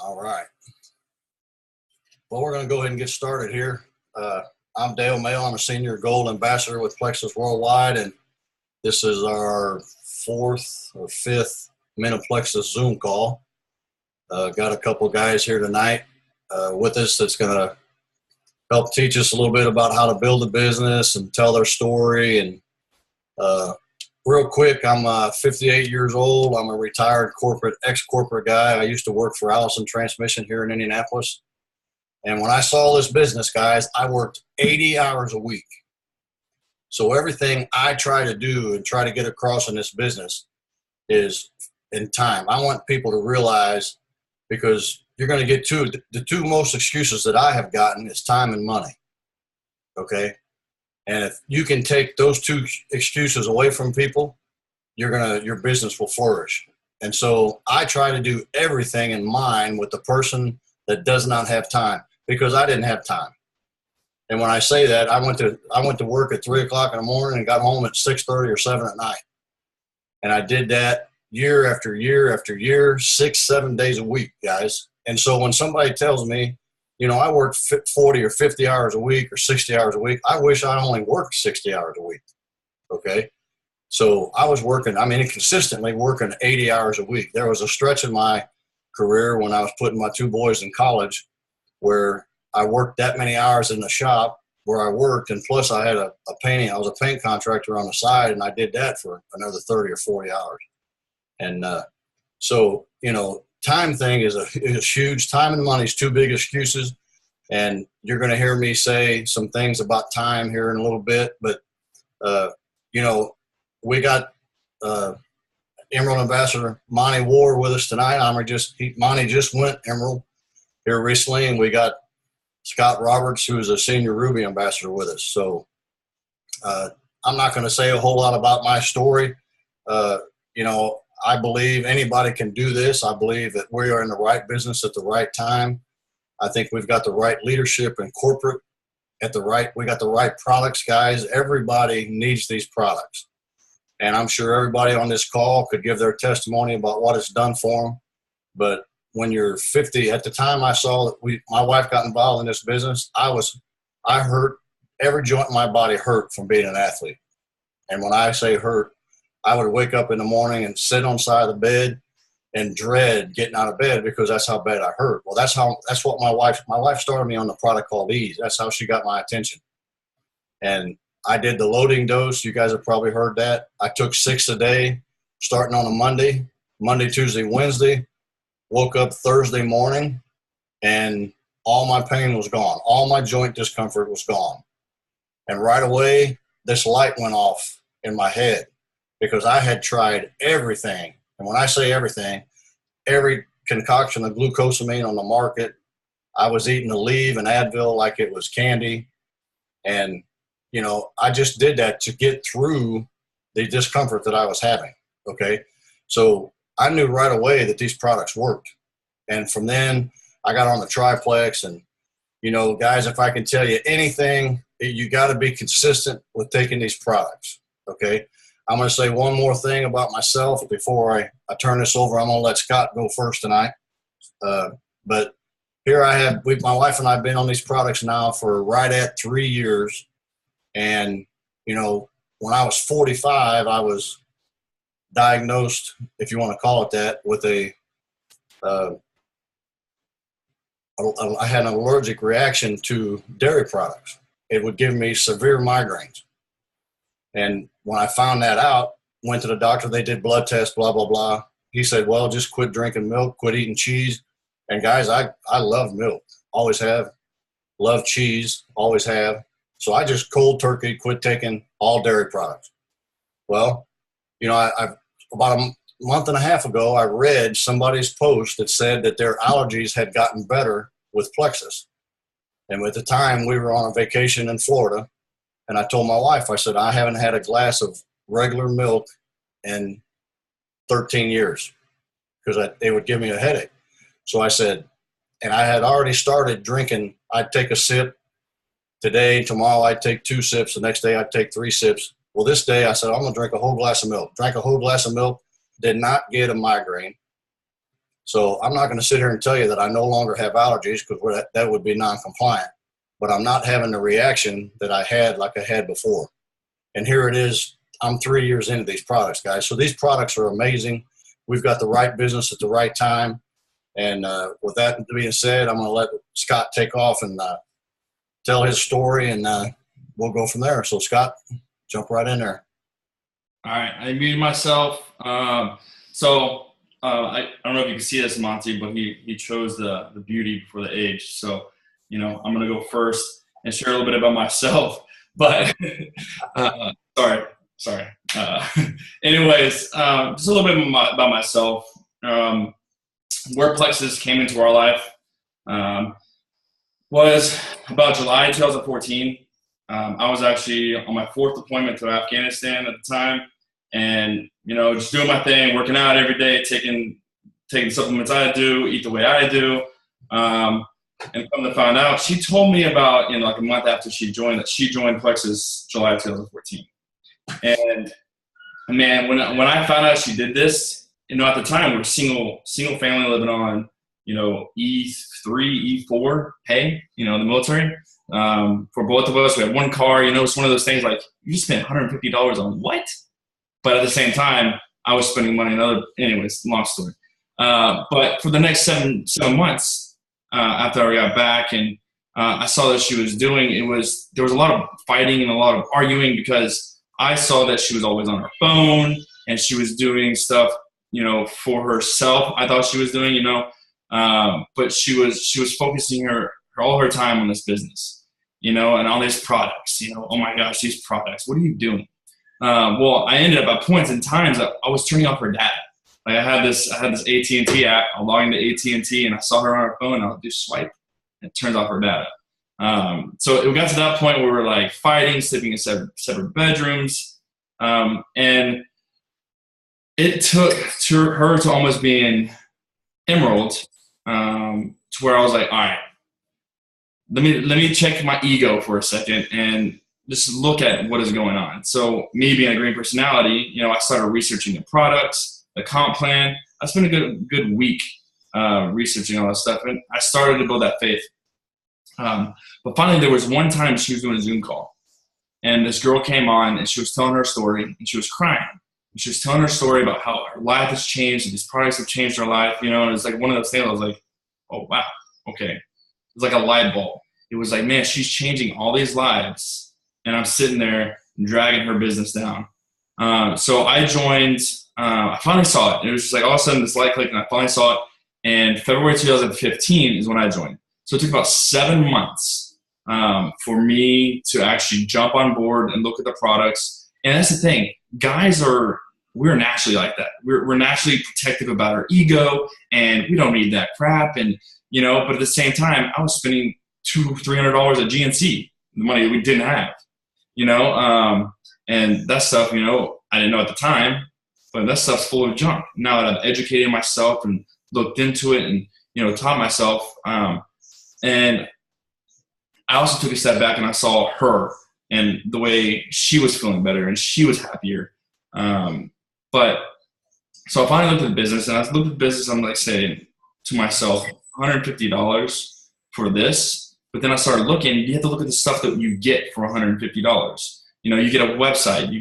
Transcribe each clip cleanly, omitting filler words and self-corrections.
All right. Well, we're going to go ahead and get started here. I'm Mayo. I'm a senior gold ambassador with Plexus worldwide, and this is our fourth or fifth Men of Plexus Zoom call. Got a couple guys here tonight with us that's going to help teach us a little bit about how to build a business and tell their story. And real quick, I'm 58 years old. I'm a retired ex-corporate guy. I used to work for Allison Transmission here in Indianapolis. And when I saw this business, guys, I worked 80 hours a week. So everything I try to do and try to get across in this business is in time. I want people to realize, because you're going to get the two most excuses that I have gotten is time and money. Okay. And if you can take those two excuses away from people, your business will flourish. And so I try to do everything in mind with the person that does not have time, because I didn't have time. And when I say that, I went to work at 3 o'clock in the morning and got home at 6:30 or 7 at night. And I did that year after year after year, 6-7 days a week, guys. And so when somebody tells me, I worked 40 or 50 hours a week or 60 hours a week, I wish I only worked 60 hours a week. Okay. So I was consistently working 80 hours a week. There was a stretch in my career when I was putting my two boys in college where I worked that many hours in the shop where I worked. And plus I had I was a paint contractor on the side, and I did that for another 30 or 40 hours. And time thing is huge. Time and money is two big excuses. And you're going to hear me say some things about time here in a little bit. But, we got Emerald Ambassador Monte Warr with us tonight. Monte just went Emerald here recently. And we got Scott Roberts, who is a senior Ruby ambassador with us. So I'm not going to say a whole lot about my story. I believe anybody can do this. I believe that we are in the right business at the right time. I think we've got the right leadership and corporate we got the right products, guys. Everybody needs these products. And I'm sure everybody on this call could give their testimony about what it's done for them. But when you're 50, at the time I saw that my wife got involved in this business, I hurt, every joint in my body hurt from being an athlete. And when I say hurt, I would wake up in the morning and sit on the side of the bed and dread getting out of bed because that's how bad I hurt. Well, that's what my wife started me on the product called Ease. That's how she got my attention. And I did the loading dose. You guys have probably heard that. I took 6 a day, starting on a Monday, Tuesday, Wednesday. Woke up Thursday morning and all my pain was gone. All my joint discomfort was gone. And right away, this light went off in my head because I had tried everything. And when I say everything, every concoction of glucosamine on the market, I was eating Aleve and Advil like it was candy. And, I just did that to get through the discomfort that I was having. Okay. So I knew right away that these products worked. And from then I got on the triplex and, guys, if I can tell you anything, you got to be consistent with taking these products. Okay. I'm going to say one more thing about myself before I turn this over. I'm going to let Scott go first tonight. But here my wife and I have been on these products now for right at 3 years. And, when I was 45, I was diagnosed, if you want to call it that, with I had an allergic reaction to dairy products. It would give me severe migraines. And when I found that out, went to the doctor, they did blood tests, blah, blah, blah. He said, well, just quit drinking milk, quit eating cheese. And guys, I love milk, always have. Love cheese, always have. So I just cold turkey quit taking all dairy products. Well, I've about a month and a half ago, I read somebody's post that said that their allergies had gotten better with Plexus. And at the time we were on a vacation in Florida, and I told my wife, I said, I haven't had a glass of regular milk in 13 years because it would give me a headache. So I said, and I had already started drinking. I'd take a sip today, tomorrow I'd take 2 sips, the next day I'd take 3 sips. Well, this day I said, I'm going to drink a whole glass of milk. Drank a whole glass of milk, did not get a migraine. So I'm not going to sit here and tell you that I no longer have allergies, because that would be non-compliant. But I'm not having the reaction that I had like I had before. And here it is. I'm 3 years into these products, guys. So these products are amazing. We've got the right business at the right time. And with that being said, I'm going to let Scott take off and tell his story, and we'll go from there. So Scott, jump right in there. All right. I muted myself. I don't know if you can see this, Monte, but he chose the beauty before the age. So, I'm going to go first and share a little bit about myself. But sorry. Anyways, just a little bit about myself. Where Plexus came into our life was about July 2014. I was actually on my 4th deployment to Afghanistan at the time, and just doing my thing, working out every day, taking supplements I do, eat the way I do. And come to find out, she told me about like a month after she joined Plexus July 2014. And man, when I found out she did this, at the time we were single family living on E3, E4 pay, the military. For both of us, we had one car. It's one of those things like you spent $150 on what? But at the same time, I was spending money on other. Anyways, long story. But for the next seven months. After I got back and I saw that she was doing, there was a lot of fighting and a lot of arguing, because I saw that she was always on her phone and she was doing stuff, for herself. I thought she was doing, but she was focusing all her time on this business, and all these products, oh my gosh, these products, what are you doing? Well, I ended up at points and times I was turning off her data. Like I had this AT&T app. I logged into AT&T and I saw her on her phone. I'll do swipe, and it turns off her data. So it got to that point where we were like fighting, sleeping in separate bedrooms, and it took her to almost being emerald, to where I was like, all right, let me check my ego for a second and just look at what is going on. So me being a green personality, I started researching the products, the comp plan. I spent a good week researching all that stuff, and I started to build that faith. But finally, there was one time she was doing a Zoom call, and this girl came on, and she was telling her story, and she was crying. And she was telling her story about how her life has changed, and these products have changed her life. And it's like one of those things I was like, oh, wow, okay. It was like a light bulb. It was like, man, she's changing all these lives, and I'm sitting there dragging her business down. So I joined. I finally saw it. It was just like all of a sudden this light clicked, and I finally saw it. And February 2015 is when I joined. So it took about 7 months for me to actually jump on board and look at the products. And that's the thing. Guys we're naturally like that. We're naturally protective about our ego, and we don't need that crap. And but at the same time, I was spending $200-300 at GNC, the money we didn't have. And that stuff, I didn't know at the time. But that stuff's full of junk. Now that I've educated myself and looked into it and, taught myself. And I also took a step back and I saw her and the way she was feeling better and she was happier. But so I finally looked at the business, and I looked at the business. I'm like saying to myself, $150 for this. But then I started looking. You have to look at the stuff that you get for $150. You get a website, you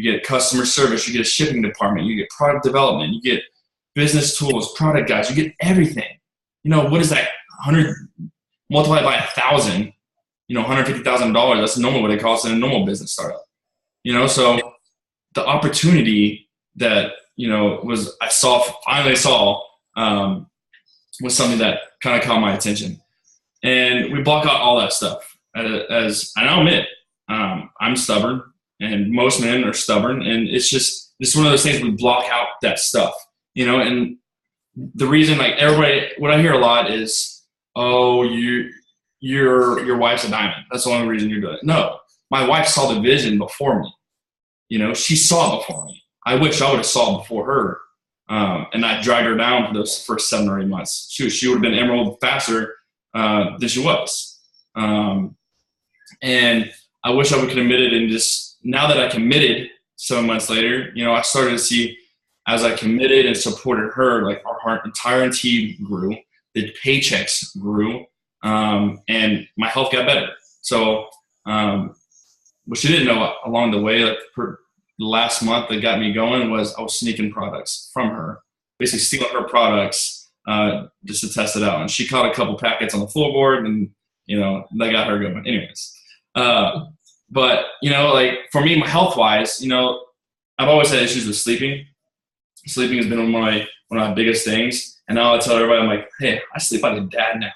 get customer service, you get a shipping department, you get product development, you get business tools, product guides, you get everything. What is that? 100 multiplied by 1,000, $150,000. That's normal what it costs in a normal business startup. So the opportunity that, finally saw, was something that kind of caught my attention. And we block out all that stuff. As I now admit, I'm stubborn. And most men are stubborn, and it's one of those things we block out that stuff, and the reason, like everybody, what I hear a lot is, oh, your wife's a diamond. That's the only reason you're doing it. No, my wife saw the vision before me. She saw it before me. I wish I would have saw it before her. And I dragged her down for those first 7 or 8 months. She would have been emerald faster than she was. And I wish I would have committed, and just now that I committed 7 months later, I started to see as I committed and supported her, like our entire team grew, the paychecks grew, and my health got better. So, what she didn't know along the way, like her last month that got me going was I was sneaking products from her, basically stealing her products just to test it out. And she caught a couple packets on the floorboard, and that got her going. Anyways, but like for me, health wise, I've always had issues with sleeping. Sleeping has been one of my biggest things. And now I tell everybody, I'm like, hey, I sleep like a dad now.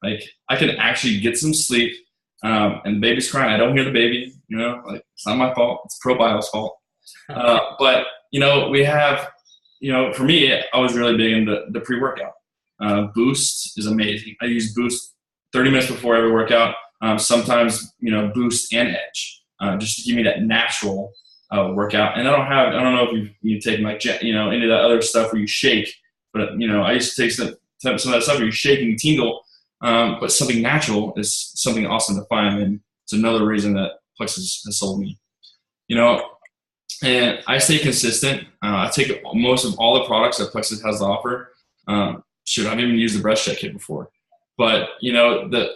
Like I can actually get some sleep. And the baby's crying. I don't hear the baby, like it's not my fault. It's ProBio's fault. But, we have, for me, I was really big into the pre-workout. Boost is amazing. I use Boost 30 minutes before every workout. Sometimes, Boost and Edge, just to give me that natural workout. And I don't know if you take like, any of that other stuff where you shake, but, I used to take some of that stuff where you shake and you tingle. But something natural is something awesome to find, and it's another reason that Plexus has sold me. And I stay consistent. I take most of all the products that Plexus has to offer. I've even used the breast check kit before. But, the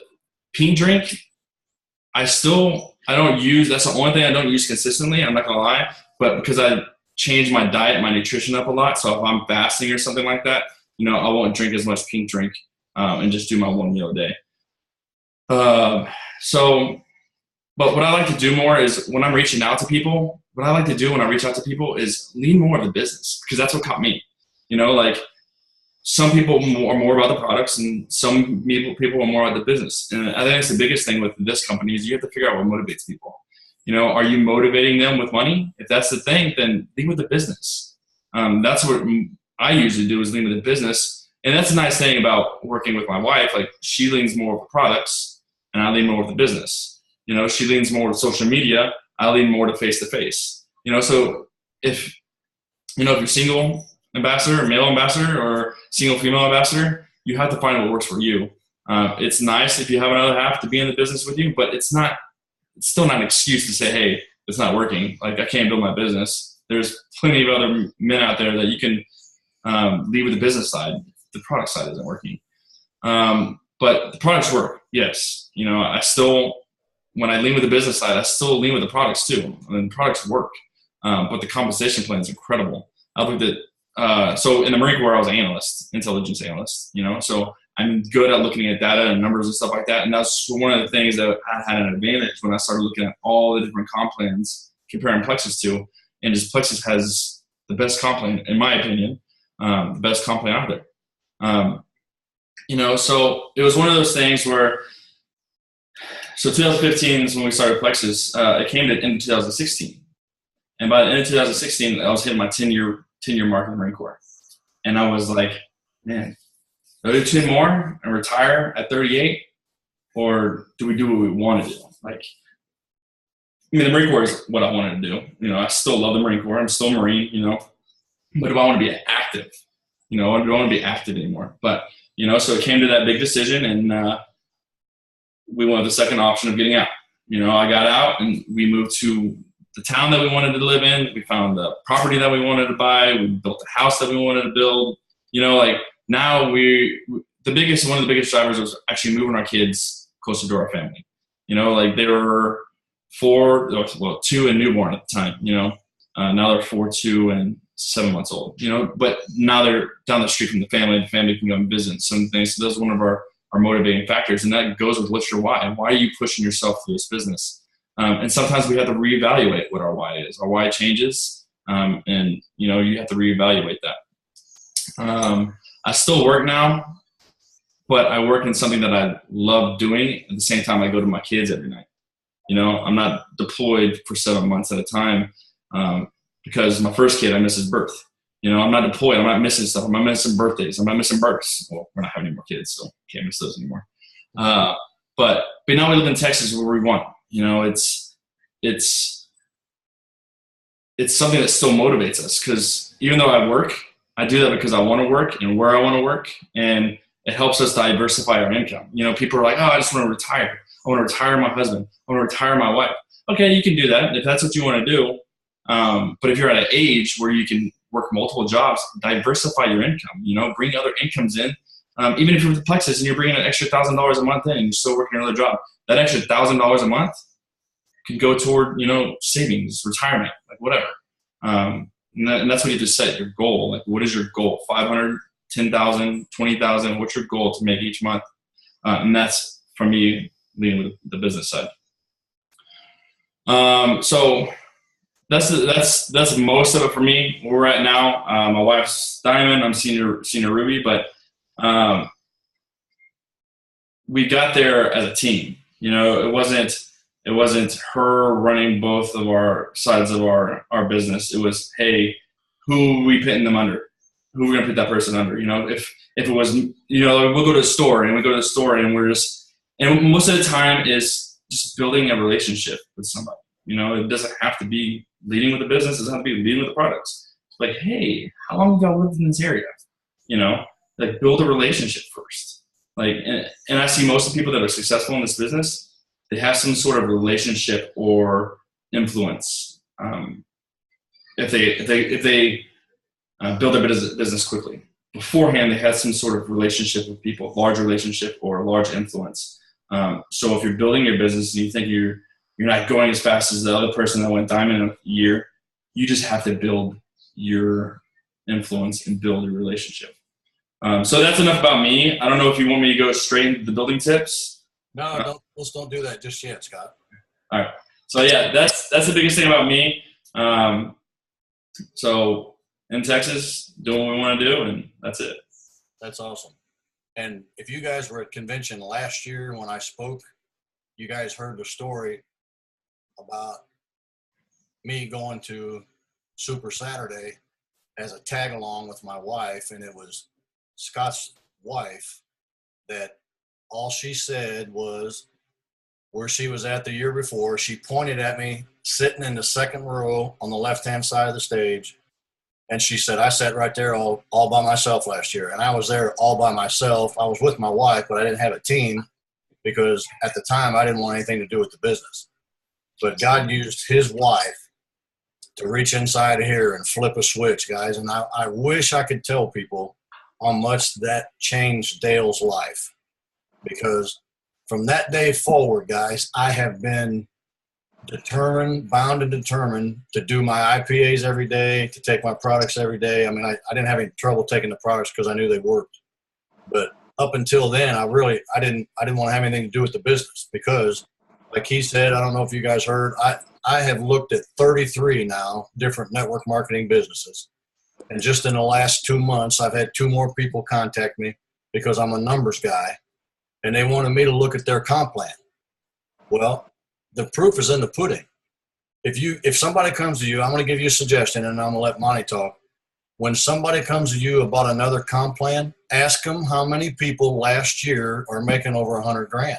peen drink, I don't use, that's the only thing I don't use consistently, I'm not going to lie. But because I changed my diet, my nutrition up a lot, so if I'm fasting or something like that, I won't drink as much pink drink. And just do my one meal a day. But what I like to do more is when I'm reaching out to people, what I like to do when I reach out to people is lean more of the business, because that's what caught me. Like some people are more about the products and some people are more about the business. And I think that's the biggest thing with this company is you have to figure out what motivates people. Are you motivating them with money? If that's the thing, then lean with the business. That's what I usually do is lean with the business. And that's a nice thing about working with my wife. Like she leans more with the products and I lean more with the business. She leans more with social media. I lean more to face-to-face. So if you're single ambassador or male ambassador or single female ambassador, you have to find what works for you. It's nice if you have another half to be in the business with you, but it's still not an excuse to say, hey, it's not working. Like I can't build my business. There's plenty of other men out there that you can lead with the business side. The product side isn't working. But the products work. Yes. I still, when I lean with the business side, I still lean with the products too. And the products work. But the compensation plan is incredible. I looked at, so in the Marine Corps, I was an analyst, intelligence analyst, so I'm good at looking at data and numbers and stuff like that. And that's one of the things that I had an advantage when I started looking at all the different comp plans, comparing Plexus to, and just Plexus has the best comp plan, in my opinion, the best comp plan out there. So it was one of those things where, so 2015 is when we started Plexus. It came to the end of 2016. And by the end of 2016, I was hitting my 10-year mark in the Marine Corps. And I was like, man, do I do 10 more and retire at 38? Or do we do what we want to do? Like, the Marine Corps is what I wanted to do. I still love the Marine Corps. I'm still a Marine, but do I want to be active? I don't want to be active anymore. But, so it came to that big decision, and we went with the second option of getting out. I got out, and we moved to the town that we wanted to live in. We found the property that we wanted to buy. We built the house that we wanted to build. Now one of the biggest drivers was actually moving our kids closer to our family. They were 2 and newborn at the time, now they're 4, 2, and 7 months old, but now they're down the street from the family can go and visit some things. So that's one of our motivating factors. And that goes with what's your why. Why are you pushing yourself through this business? And sometimes we have to reevaluate what our why is. Our why changes. And you have to reevaluate that. I still work now, but I work in something that I love doing. At the same time, I go to my kids every night. I'm not deployed for 7 months at a time. Because my first kid, I missed his birth. I'm not deployed. I'm not missing stuff. I'm not missing birthdays. I'm not missing births. Well, we're not having any more kids, so can't miss those anymore. But now we live in Texas where we want. It's something that still motivates us, because even though I work, I do that because I want to work and where I want to work, and it helps us diversify our income. People are like, oh, I just want to retire. I want to retire my husband. I want to retire my wife. Okay, you can do that if that's what you want to do. But if you're at an age where work multiple jobs, diversify your income, you know, bring other incomes in. Even if you're with the Plexus and you're bringing an extra $1,000 a month in and you're still working another job, that extra $1,000 a month could go toward, you know, savings, retirement, like whatever. And that's when you have to set your goal. Like, what is your goal? 500, 10,000, 20,000. What's your goal to make each month? And that's for me leading with the business side. So that's most of it for me. Where we're at now. My wife's Diamond. I'm senior Ruby, but we got there as a team. You know, it wasn't her running both of our sides of our business. It was, hey, who are we pitting them under? Who are we gonna put that person under? You know, if it was, you know, we'll go to the store and we're just, and most of the time is just building a relationship with somebody. You know, it doesn't have to be leading with the business. It doesn't have to be leading with the products. It's like, hey, how long have y'all lived in this area? You know, like build a relationship first. Like, and I see most of the people that are successful in this business, they have some sort of relationship or influence. If they build their business quickly, beforehand they had some sort of relationship with people, large relationship or large influence. So if you're building your business and you think you're not going as fast as the other person that went diamond in a year, you just have to build your influence and build your relationship. So that's enough about me. I don't know if you want me to go straight into the building tips. No, let's don't do that just yet, Scott. All right. So yeah, that's the biggest thing about me. So in Texas, doing what we want to do, and that's it. That's awesome. And if you guys were at convention last year when I spoke, you guys heard the story about me going to Super Saturday as a tag along with my wife, and it was Scott's wife that all she said was where she was at the year before. She pointed at me sitting in the second row on the left-hand side of the stage, and she said, I sat right there all by myself last year. And I was there all by myself. I was with my wife, but I didn't have a team because at the time I didn't want anything to do with the business. But God used his wife to reach inside of here and flip a switch, guys. And I wish I could tell people how much that changed Dale's life, because from that day forward, guys, I have been bound and determined to do my IPAs every day, to take my products every day. I mean, I didn't have any trouble taking the products because I knew they worked. But up until then, I didn't want to have anything to do with the business because, like he said, I don't know if you guys heard, I have looked at 33 now different network marketing businesses. And just in the last 2 months, I've had 2 more people contact me because I'm a numbers guy, and they wanted me to look at their comp plan. Well, the proof is in the pudding. If somebody comes to you, I'm going to give you a suggestion, and I'm going to let Monte talk. When somebody comes to you about another comp plan, ask them how many people last year are making over 100 grand.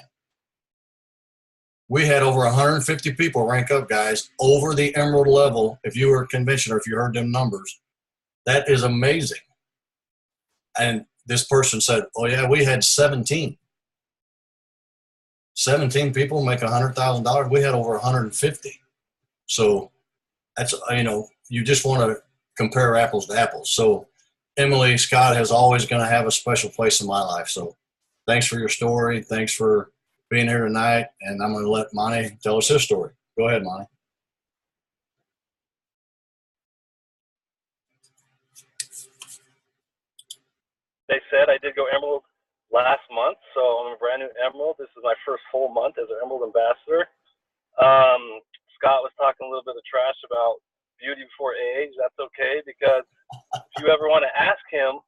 We had over 150 people rank up, guys, over the emerald level. If you were a convention or if you heard them numbers, that is amazing. And this person said, oh yeah, we had 17 people make $100,000. We had over 150. So that's, you just want to compare apples to apples. So Emily Scott is always going to have a special place in my life. So thanks for your story. Thanks for being here tonight. And I'm going to let Monte tell us his story. Go ahead, Monte. They said I did go Emerald last month, so I'm a brand new Emerald. This is my first full month as an Emerald ambassador. Scott was talking a little bit of trash about beauty before age. That's okay, because if you ever want to ask him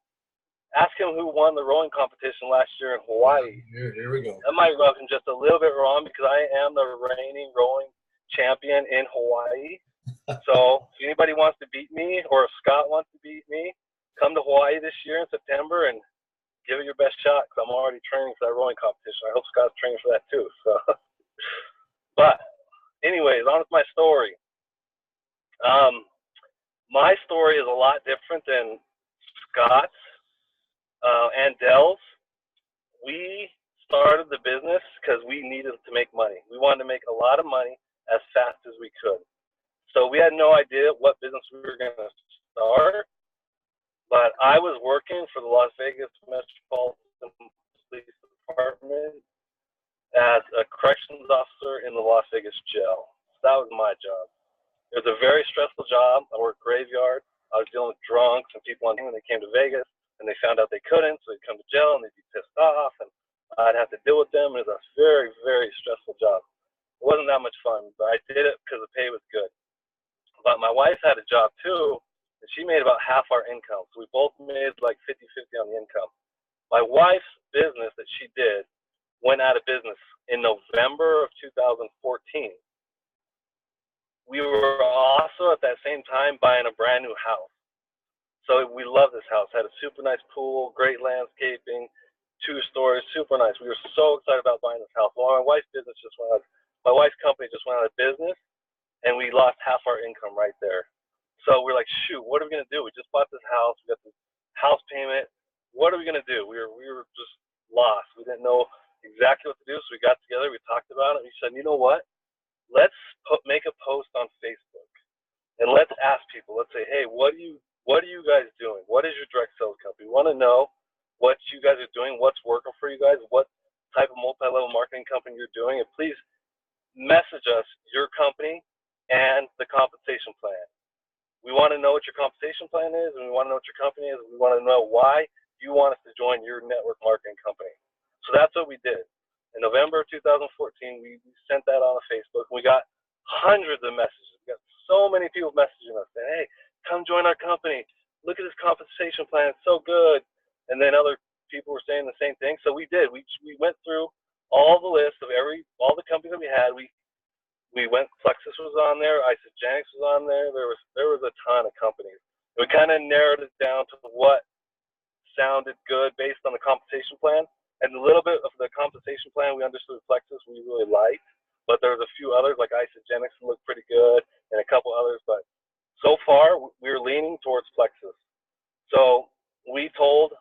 who won the rowing competition last year in Hawaii. Here we go. That might rub him just a little bit wrong because I am the reigning rowing champion in Hawaii. So if anybody wants to beat me, or if Scott wants to beat me, come to Hawaii this year in September and give it your best shot, because I'm already training for that rowing competition. I hope Scott's training for that too. So, but anyways, on with my story. My story is a lot different than Scott's and Dell's. We started the business because we needed to make money. We wanted to make a lot of money as fast as we could. So we had no idea what business we were going to start. But I was working for the Las Vegas Metropolitan Police Department as a corrections officer in the Las Vegas jail. So that was my job. It was a very stressful job. I worked graveyard. I was dealing with drunks and people when they came to Vegas and they found out they couldn't, so they'd come to jail and they'd be pissed off, and I'd have to deal with them. It was a very, very stressful job. It wasn't that much fun, but I did it because the pay was good. But my wife had a job too, and she made about half our income. So we both made like 50-50 on the income. My wife's business that she did went out of business in November of 2014. We were also at that same time buying a brand new house. So we love this house. Had a super nice pool, great landscaping, 2 stories, super nice. We were so excited about buying this house. Well, my wife's company just went out of business, and we lost half our income right there. So we're like, shoot, what are we gonna do? We just bought this house. We got this house payment. What are we gonna do? We were just lost. We didn't know exactly what to do. So we got together. We talked about it. We said, you know what? Let's make a post on Facebook, and let's ask people. Let's say, hey, what are you guys doing? What is your direct sales company? We want to know what you guys are doing, what's working for you guys, what type of multi-level marketing company you're doing, and please message us your company and the compensation plan. We want to know what your compensation plan is, and we want to know what your company is. We want to know why you want us to join your network marketing company. So that's what we did. In November of 2014, we sent that on Facebook. We got hundreds of messages. We got so many people messaging us saying, hey, come join our company. Look at this compensation plan. It's so good. And then other people were saying the same thing. So we did. We went through all the lists of all the companies that we had. We went, Plexus was on there, Isogenics was on there. There was a ton of companies. We kind of narrowed it down to what sounded good based on the compensation plan. And a little bit of the compensation plan we understood Plexus we really liked, but there was a few others like Isogenics looked pretty good and a couple others. But so far we were leaning towards Plexus. So we told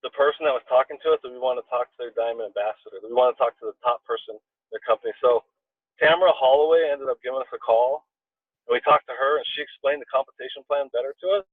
the person that was talking to us that we want to talk to their diamond ambassador. That we want to talk to the top person in their company. So Tamara Holloway ended up giving us a call, and we talked to her, and she explained the compensation plan better to us.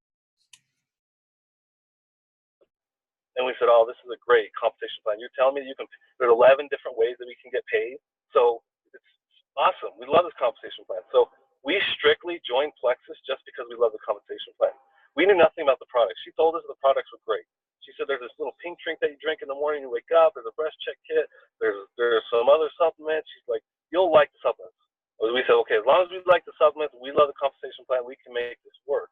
And we said, oh, this is a great compensation plan. You're telling me there's 11 different ways that we can get paid. So it's awesome. We love this compensation plan. So we strictly joined Plexus just because we love the compensation plan. We knew nothing about the products. She told us the products were great. She said there's this little pink drink that you drink in the morning, you wake up, there's a breast check kit, there's some other supplements. She's like, you'll like the supplements. We said, okay, as long as we like the supplements, we love the compensation plan, we can make this work.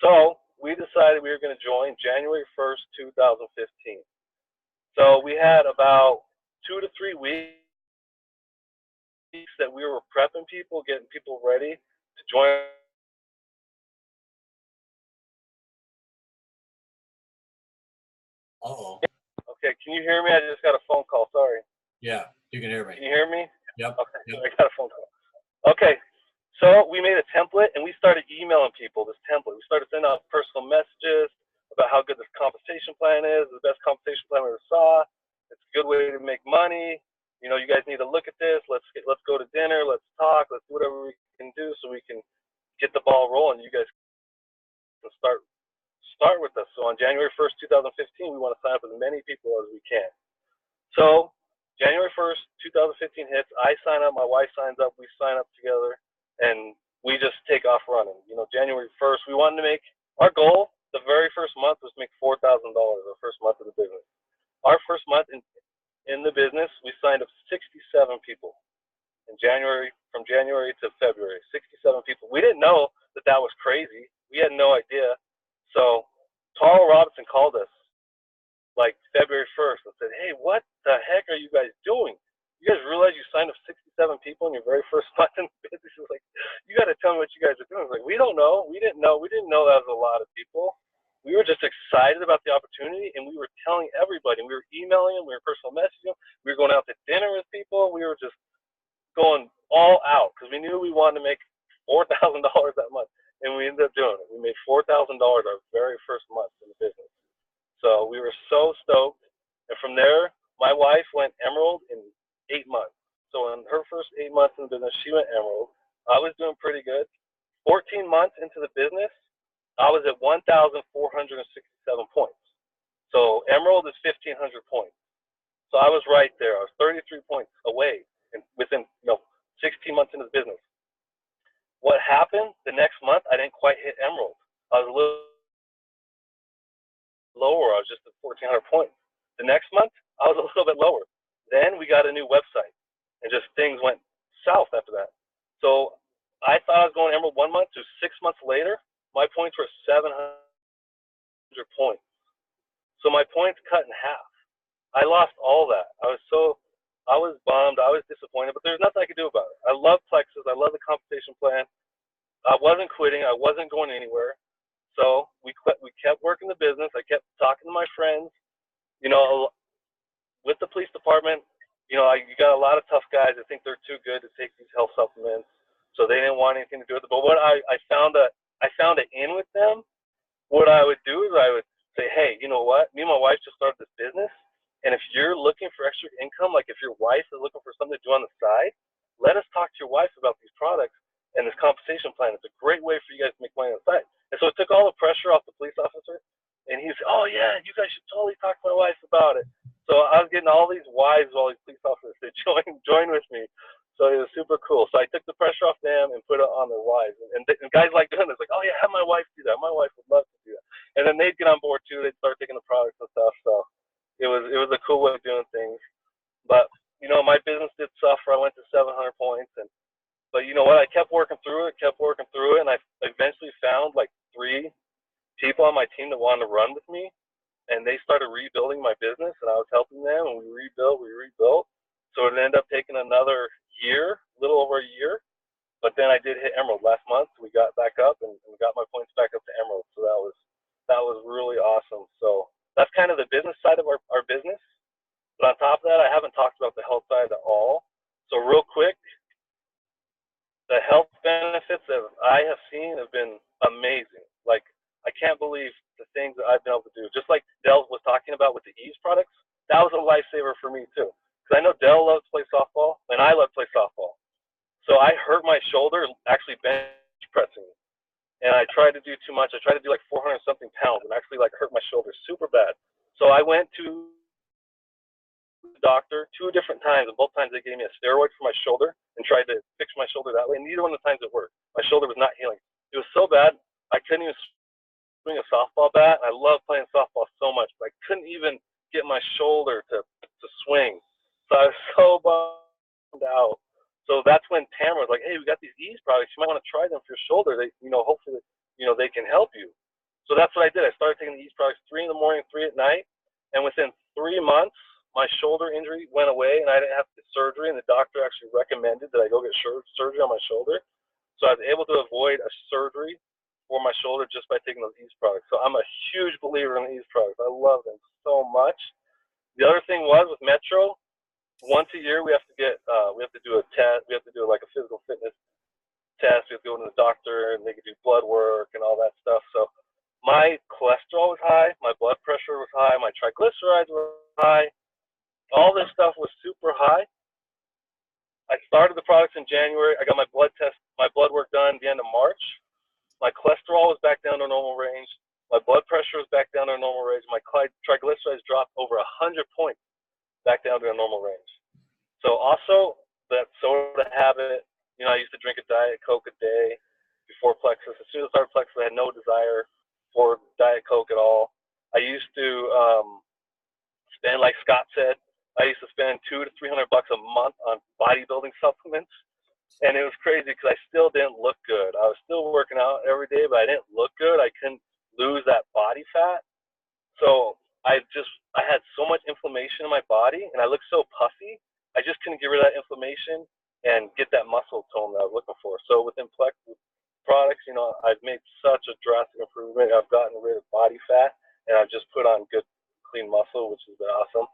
So we decided we were going to join January 1st, 2015. So we had about 2 to 3 weeks that we were prepping people, getting people ready to join. Uh-oh. Okay, can you hear me? I just got a phone call, sorry. Yeah, you can hear me. Can you hear me? Yep. Okay, Yep. I got a phone call. Okay, so we made a template and we started emailing people this template. We started sending out personal messages about how good this compensation plan is, the best compensation plan we ever saw. It's a good way to make money. You know, you guys need to look at this. Let's go to dinner. Let's talk. Let's do whatever we can do so we can get the ball rolling. You guys can start with us. So on January 1st, 2015, we want to sign up as many people as we can. So January 1st, 2015 hits. I sign up. My wife signs up. We sign up together, and we just take off running. You know, January 1st, we wanted to make our goal. The very first month was to make $4,000. Our first month of the business. Our first month in the business, we signed up 67 people in January, from January to February. 67 people. We didn't know that was crazy. We had no idea. So Tara Robinson called us like February 1st and said, hey, what the heck are you guys doing? You guys realize you signed up 67 people in your very first month in business? She was like, you got to tell me what you guys are doing. I was like, we don't know. We didn't know. We didn't know that was a lot of people. We were just excited about the opportunity, and we were telling everybody. We were emailing them. We were personal messaging them. We were going out to dinner with people. We were just going all out because we knew we wanted to make $4,000 that month. And we ended up doing it. We made $4,000 our very first month in the business. So we were so stoked. And from there, my wife went Emerald in 8 months. So in her first 8 months in the business, she went Emerald. I was doing pretty good. 14 months into the business, I was at 1,467 points. So Emerald is 1,500 points. So I was right there. I was 33 points away, and within 16 months into the business. What happened? The next month, I didn't quite hit Emerald. I was a little lower. I was just at 1,400 points. The next month, I was a little bit lower. Then we got a new website, and just things went south after that. So I thought I was going Emerald 1 month. To 6 months later, my points were 700 points. So my points cut in half. I lost all that. I was bummed. I was disappointed, but there's nothing I could do about it. I love Plexus. I love the compensation plan. I wasn't quitting. I wasn't going anywhere. So we kept working the business. I kept talking to my friends. With the police department, you got a lot of tough guys that think they're too good to take these health supplements, so they didn't want anything to do with it. But what I found an in with them. What I would do is I would say, hey, you know what? Me and my wife just started this business, and if you're looking for extra income, like if your wife is looking for something to do on the side, let us talk to your wife about these products and this compensation plan. It's a great way for you guys to make money on the side. And so it took all the pressure off the police officer, and he said, oh yeah, you guys should totally talk to my wife about it. So I was getting all these wives, all these police officers to join with me. So it was super cool. So I took the pressure off them and put it on their wives. And guys like doing this, like, oh yeah, have my wife do that. My wife would love to do that. And then they'd get on board too. They'd start taking the products and stuff. So it was a cool way of doing things. But my business did suffer. I went to 700 points, but you know what? I kept working through it, and I eventually found like 3 people on my team that wanted to run with me, and they started rebuilding my business, and I was helping them, and we rebuilt. So it ended up taking another year, a little over a year, but then I did hit Emerald last month. We got back up and we got my points back up to Emerald, so that was really awesome. So that's kind of the business side of our business. But on top of that, I haven't talked about the health side at all. So real quick, the health benefits that I have seen have been amazing. Like, I can't believe the things that I've been able to do. Just like Dell was talking about with the ease products, that was a lifesaver for me too. Because I know Dell loves to play softball, and I love to play softball. So I hurt my shoulder actually bench pressing. And I tried to do too much. I tried to do like 400 something pounds, and actually like hurt my shoulder super bad. So I went to the doctor 2 different times, and both times they gave me a steroid for my shoulder and tried to fix my shoulder that way. And neither one of the times it worked. My shoulder was not healing. It was so bad I couldn't even swing a softball bat. I love playing softball so much, but I couldn't even get my shoulder to swing. So I was so bummed out. So that's when Tamara was like, hey, we got these ease products. You might want to try them for your shoulder. They, hopefully, they can help you. So that's what I did. I started taking the ease products 3 in the morning, 3 at night. And within 3 months, my shoulder injury went away, and I didn't have to get surgery. And the doctor actually recommended that I go get surgery on my shoulder. So I was able to avoid a surgery for my shoulder just by taking those ease products. So I'm a huge believer in the ease products. I love them so much. The other thing was with Metro, once a year we have to do a test. We have to do like a physical fitness test. We have to go to the doctor, and they can do blood work and all that stuff. So my cholesterol was high, my blood pressure was high, my triglycerides were high. All this stuff was super high. I started the products in January. I got my blood work done at the end of March. My cholesterol was back down to normal range. My blood pressure was back down to a normal range. My triglycerides dropped over 100 points back down to a normal range. So also that soda habit, I used to drink a Diet Coke a day before Plexus. As soon as I started Plexus, I had no desire for Diet Coke at all. I used to spend, like Scott said, I used to spend $200 to $300 a month on bodybuilding supplements. And it was crazy because I still didn't look good. I was still working out every day, but I didn't look good. I couldn't lose that body fat. So I had so much inflammation in my body, and I looked so puffy. I just couldn't get rid of that inflammation and get that muscle tone that I was looking for. So within Plexus products, I've made such a drastic improvement. I've gotten rid of body fat, and I've just put on good, clean muscle, which has been awesome.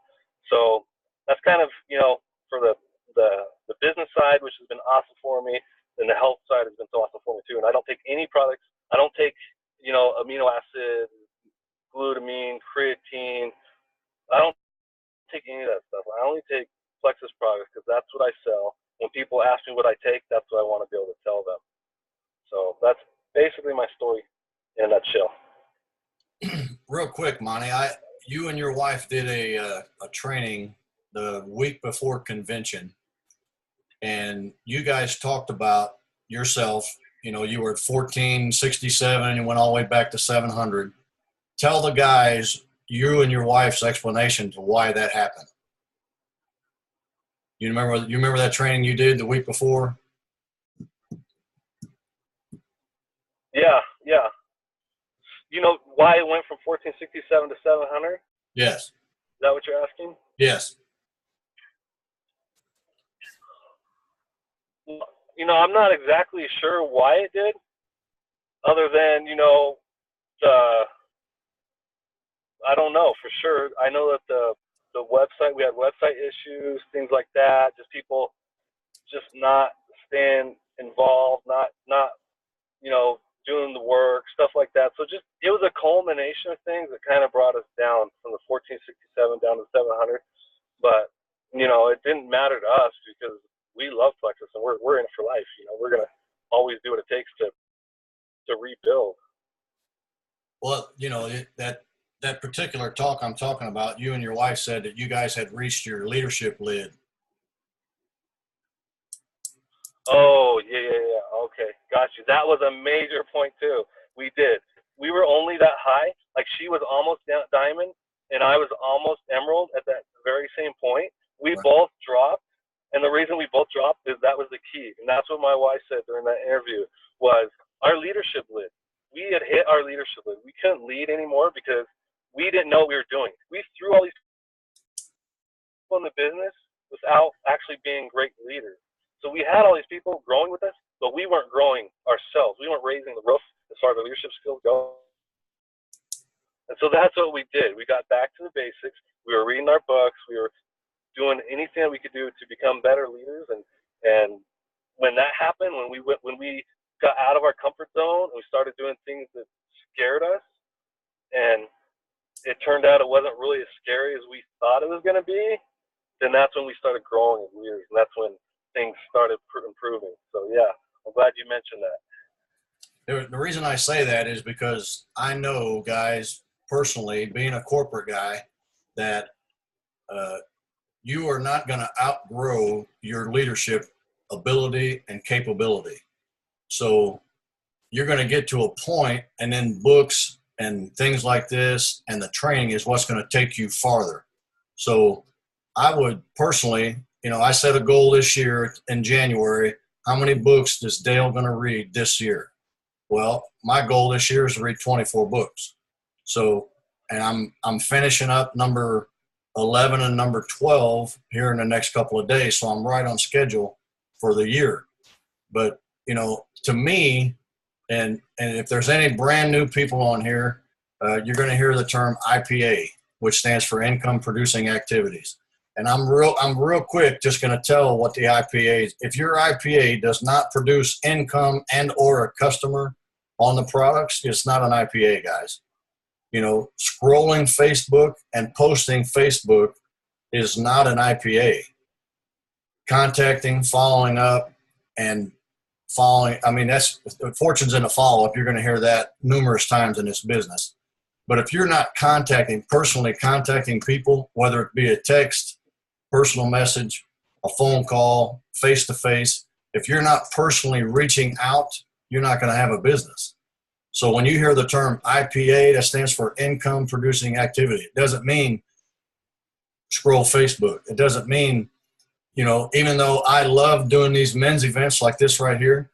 So that's kind of, for the business side, which has been awesome for me, and the health side has been so awesome for me too. And I don't take any products. I don't take, amino acid, glutamine, creatine. I don't take any of that stuff. I only take Plexus products because that's what I sell. When people ask me what I take, that's what I want to be able to tell them. So that's basically my story in a nutshell. quick, Monte, you and your wife did a training the week before convention, and you guys talked about yourself. You know, you were at 1467 and you went all the way back to 700. Tell the guys you and your wife's explanation to why that happened. You remember that training you did the week before? Yeah. You know why it went from 1467 to 700? Yes. Is that what you're asking? Yes. You know, I'm not exactly sure why it did, other than, you know, I don't know for sure. I know that the website, we had website issues, things like that, just people just not staying involved, not you know, doing the work, stuff like that. So just, it was a culmination of things that kind of brought us down from the 1467 down to 700. But, you know, it didn't matter to us because we love Plexus and we're in it for life. You know, we're going to always do what it takes to rebuild. Well, you know, that particular talk I'm talking about, you and your wife said that you guys had reached your leadership lid. Oh, yeah. Okay, got you. That was a major point too. We did. We were only that high. Like, she was almost diamond and I was almost emerald at that very same point. We Right. both dropped. And the reason we both dropped is that was the key. And that's what my wife said during that interview was our leadership lid. We had hit our leadership lid. We couldn't lead anymore because we didn't know what we were doing. We threw all these people in the business without actually being great leaders. So we had all these people growing with us, but we weren't growing ourselves. We weren't raising the roof as far as our leadership skills go. And so that's what we did. We got back to the basics. We were reading our books. We were doing anything that we could do to become better leaders. And when that happened, when we got out of our comfort zone and we started doing things that scared us, and it turned out it wasn't really as scary as we thought it was going to be, then that's when we started growing as leaders, and that's when things started improving. So yeah, I'm glad you mentioned that. The reason I say that is because I know, guys, personally, being a corporate guy, that you are not going to outgrow your leadership ability and capability. So you're going to get to a point, and then books and things like this and the training is what's going to take you farther. So I would personally, you know, I set a goal this year in January. How many books is Dale going to read this year? Well, my goal this year is to read 24 books. So, and I'm finishing up number 11 and number 12 here in the next couple of days. So I'm right on schedule for the year. But, you know, to me, and if there's any brand new people on here, you're going to hear the term IPA, which stands for income producing activities. And I'm real quick just going to tell what the IPA is. If your IPA does not produce income and or a customer on the products, it's not an IPA, guys. You know, scrolling Facebook and posting Facebook is not an IPA. Contacting, following up, and following, I mean, that's fortune's in the follow-up. You're going to hear that numerous times in this business. But if you're not personally contacting people, whether it be a text, personal message, a phone call, face-to-face, if you're not personally reaching out, you're not going to have a business. So when you hear the term IPA, that stands for income producing activity. It doesn't mean scroll Facebook. It doesn't mean, you know, even though I love doing these men's events like this right here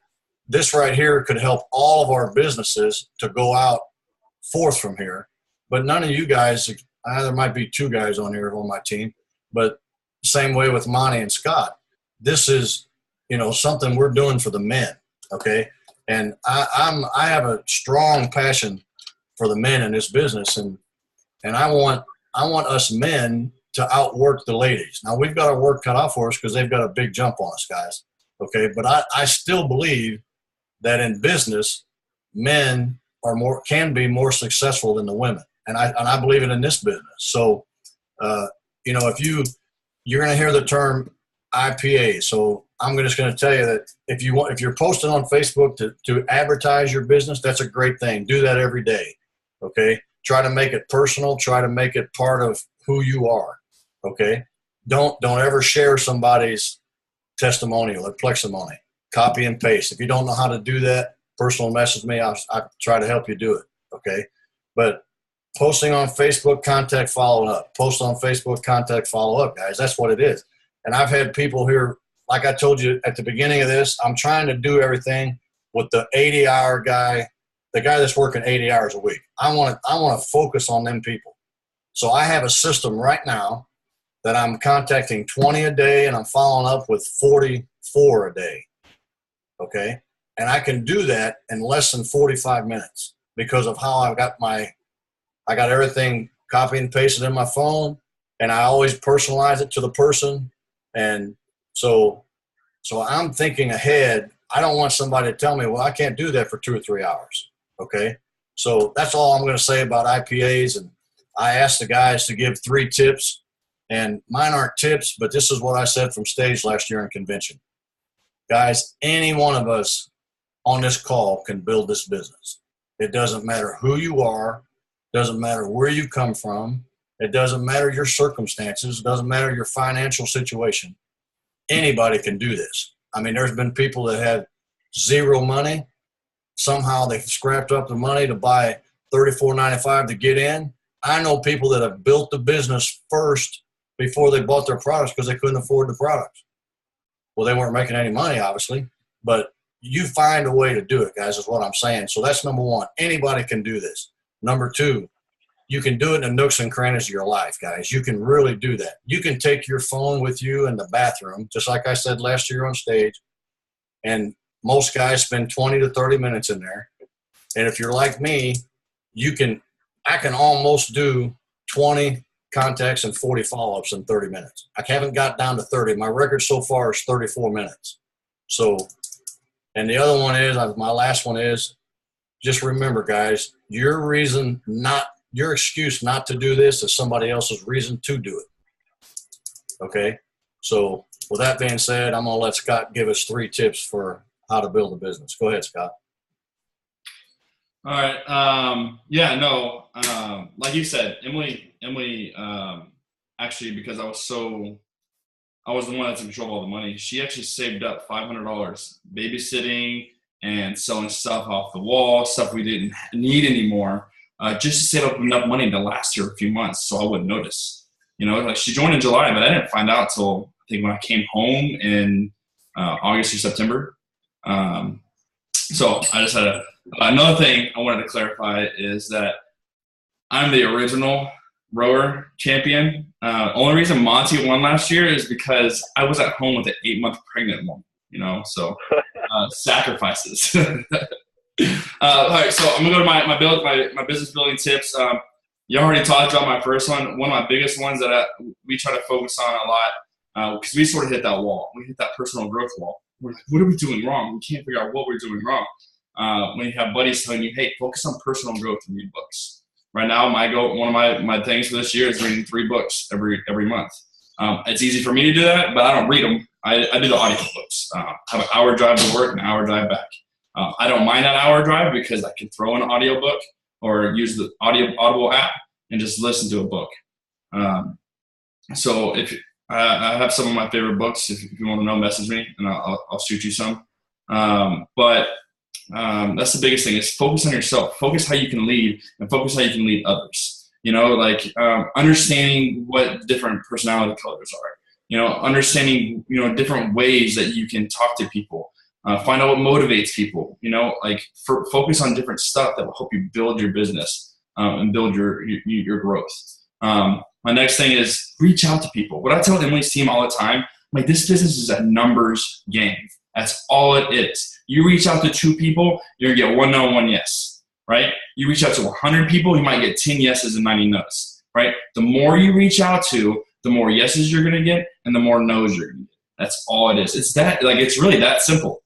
could help all of our businesses to go out forth from here. But none of you guys, there might be two guys on here on my team, but same way with Monte and Scott. This is, you know, something we're doing for the men, okay? And I have a strong passion for the men in this business, and I want us men to outwork the ladies. Now we've got our work cut out for us because they've got a big jump on us, guys. Okay, but I still believe that in business, men can be more successful than the women, and I believe it in this business. So, you know, if you're going to hear the term IPA, so I'm just going to tell you that if you're posting on Facebook to advertise your business, that's a great thing. Do that every day. Okay. try to make it personal. Try to make it part of who you are. Okay. Don't ever share somebody's testimonial or pleximony. Copy and paste. If you don't know how to do that, personal message me. I'll try to help you do it. Okay. But posting on Facebook, contact, follow up. Post on Facebook, contact, follow up, guys. That's what it is. And I've had people here, like I told you at the beginning of this, I'm trying to do everything with the 80-hour guy, the guy that's working 80 hours a week. I want to focus on them people. So I have a system right now that I'm contacting 20 a day, and I'm following up with 44 a day. Okay. And I can do that in less than 45 minutes because of how I got everything copied and pasted in my phone, and I always personalize it to the person. And so I'm thinking ahead. I don't want somebody to tell me, well, I can't do that for 2 or 3 hours. Okay. So that's all I'm going to say about IPAs. And I asked the guys to give 3 tips, and mine aren't tips, but this is what I said from stage last year in convention. Guys, any one of us on this call can build this business. It doesn't matter who you are. Doesn't matter where you come from. It doesn't matter your circumstances. It doesn't matter your financial situation. Anybody can do this. I mean, there's been people that had 0 money. Somehow they scrapped up the money to buy $34.95 to get in. I know people that have built the business first before they bought their products because they couldn't afford the products. Well, they weren't making any money, obviously, but you find a way to do it, guys, is what I'm saying. So that's number 1. Anybody can do this. Number 2, you can do it in the nooks and crannies of your life, guys. You can really do that. You can take your phone with you in the bathroom, just like I said last year on stage, and most guys spend 20 to 30 minutes in there. And if you're like me, I can almost do 20 contacts and 40 follow-ups in 30 minutes. I haven't got down to 30. My record so far is 34 minutes. So, and the other one is, my last one is, just remember, guys, your excuse not to do this is somebody else's reason to do it. Okay? So with that being said, I'm going to let Scott give us 3 tips for how to build a business. Go ahead, Scott. All right. Like you said, Emily, actually, because I was the one that's in control of all the money, she actually saved up $500 babysitting and selling stuff off the wall, stuff we didn't need anymore, just to save up enough money to last her a few months so I wouldn't notice. Like she joined in July, but I didn't find out until I think when I came home in August or September. So I just had another thing I wanted to clarify is that I'm the original rower champion. Only reason Monte won last year is because I was at home with an 8-month pregnant woman, so sacrifices. All right, so I'm gonna go to my business building tips. You already talked about my first one. One of my biggest ones that we try to focus on a lot because we sort of hit that wall. We hit that personal growth wall. We're like, what are we doing wrong? We can't figure out what we're doing wrong. When you have buddies telling you, hey, focus on personal growth and read books. Right now, one of my things for this year is reading 3 books every month. It's easy for me to do that, but I don't read them. I do the audio books. I have an hour drive to work and an hour drive back. I don't mind that hour drive because I can throw an audio book or use the Audible app and just listen to a book. So if I have some of my favorite books, if you want to know, message me and I'll shoot you some. But that's the biggest thing is focus on yourself. Focus how you can lead and focus how you can lead others. Understanding what different personality colors are. Understanding different ways that you can talk to people. Find out what motivates people. Focus on different stuff that will help you build your business and build your growth. My next thing is reach out to people. What I tell Emily's team all the time, this business is a numbers game. That's all it is. You reach out to 2 people, you're going to get 1 no, 1 yes, right? You reach out to 100 people, you might get 10 yeses and 90 no's, right? The more you reach out to, the more yeses you're going to get and the more no's you're going to get. That's all it is. It's really that simple.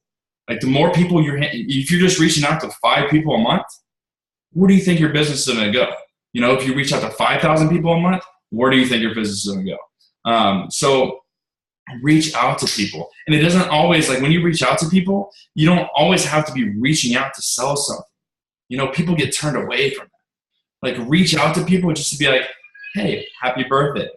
The more people if you're just reaching out to 5 people a month, where do you think your business is going to go? If you reach out to 5,000 people a month, where do you think your business is going to go? So reach out to people. And it doesn't always, when you reach out to people, you don't always have to be reaching out to sell something. People get turned away from like reach out to people just to be like, hey, happy birthday.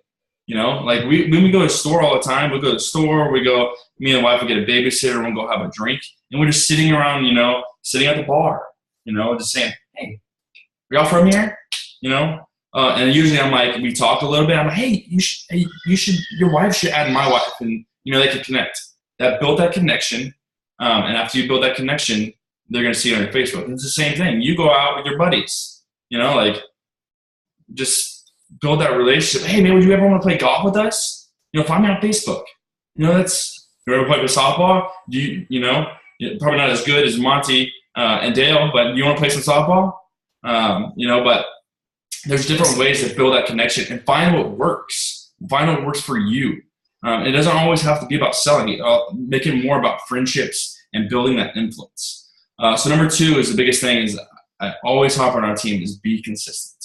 You know, like when we go to the store all the time, we go to the store, me and the wife will get a babysitter, and we'll go have a drink, and we're just sitting around, you know, sitting at the bar, you know, just saying, hey, are y'all from here? You know, and usually I'm like, we talk a little bit. I'm like, hey, your wife should add my wife, and you know, they can connect. Build that connection, and after you build that connection, they're gonna see it on your Facebook. And it's the same thing. You go out with your buddies, you know, like just build that relationship. Hey, man, would you ever want to play golf with us? You know, find me on Facebook. You know, you ever play with softball? You know, probably not as good as Monte and Dale, but you want to play some softball? You know, but there's different ways to build that connection and find what works. Find what works for you. It doesn't always have to be about selling. Make it more about friendships and building that influence. So number 2 is the biggest thing is I always hop on our team is be consistent.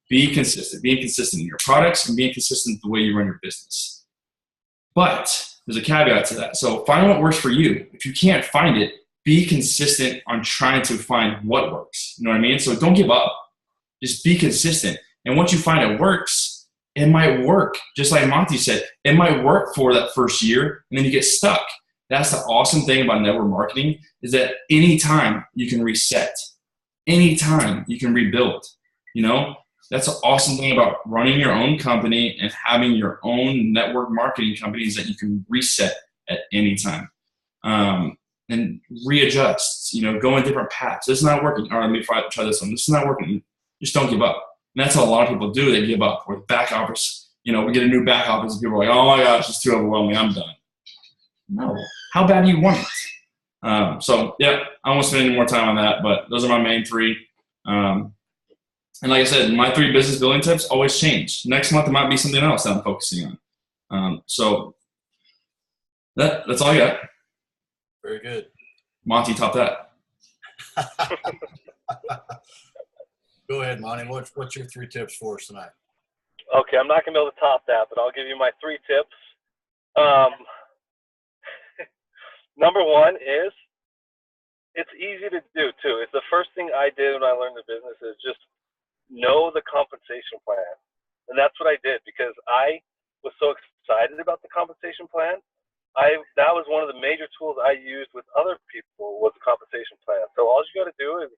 Be consistent. Being consistent in your products and being consistent the way you run your business. But there's a caveat to that. So find what works for you. If you can't find it, be consistent on trying to find what works. You know what I mean? So don't give up. Just be consistent. And once you find it works, it might work. Just like Monte said, it might work for that first year, and then you get stuck. That's the awesome thing about network marketing is that anytime you can reset. Anytime you can rebuild. You know? That's the awesome thing about running your own company and having your own network marketing company is that you can reset at any time and readjust, you know, go in different paths. This is not working. All right, let me try this one. This is not working. Just don't give up. And that's how a lot of people do. They give up. Or the back office, you know, we get a new back office and people are like, oh my gosh, it's too overwhelming. I'm done. No. How bad do you want it? So, yeah, I won't spend any more time on that, but those are my main 3. And like I said, my 3 business building tips always change. Next month, it might be something else that I'm focusing on. So that's all I got. Very good. Monte, top that. Go ahead, Monte. What's your 3 tips for us tonight? Okay, I'm not going to be able to top that, but I'll give you my 3 tips. Number 1 is it's easy to do, too. It's the first thing I did when I learned the business is just know the compensation plan. And that's what I did because I was so excited about the compensation plan. That was one of the major tools I used with other people was the compensation plan. So all you got to do is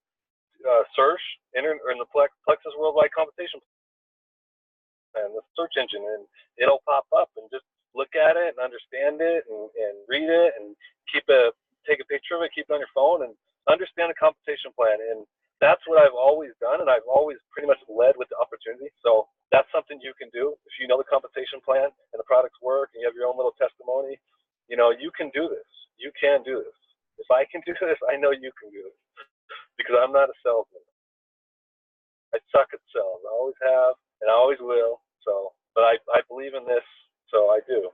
search in the Plexus Worldwide Compensation Plan, the search engine, and it'll pop up and just look at it and understand it and read it and take a picture of it, keep it on your phone and understand the compensation plan. And that's what I've always done, and I've always pretty much led with the opportunity. So that's something you can do. If you know the compensation plan and the products work and you have your own little testimony, you know, you can do this. You can do this. If I can do this, I know you can do this because I'm not a salesman. I suck at sales. I always have, and I always will. So, but I believe in this, so I do.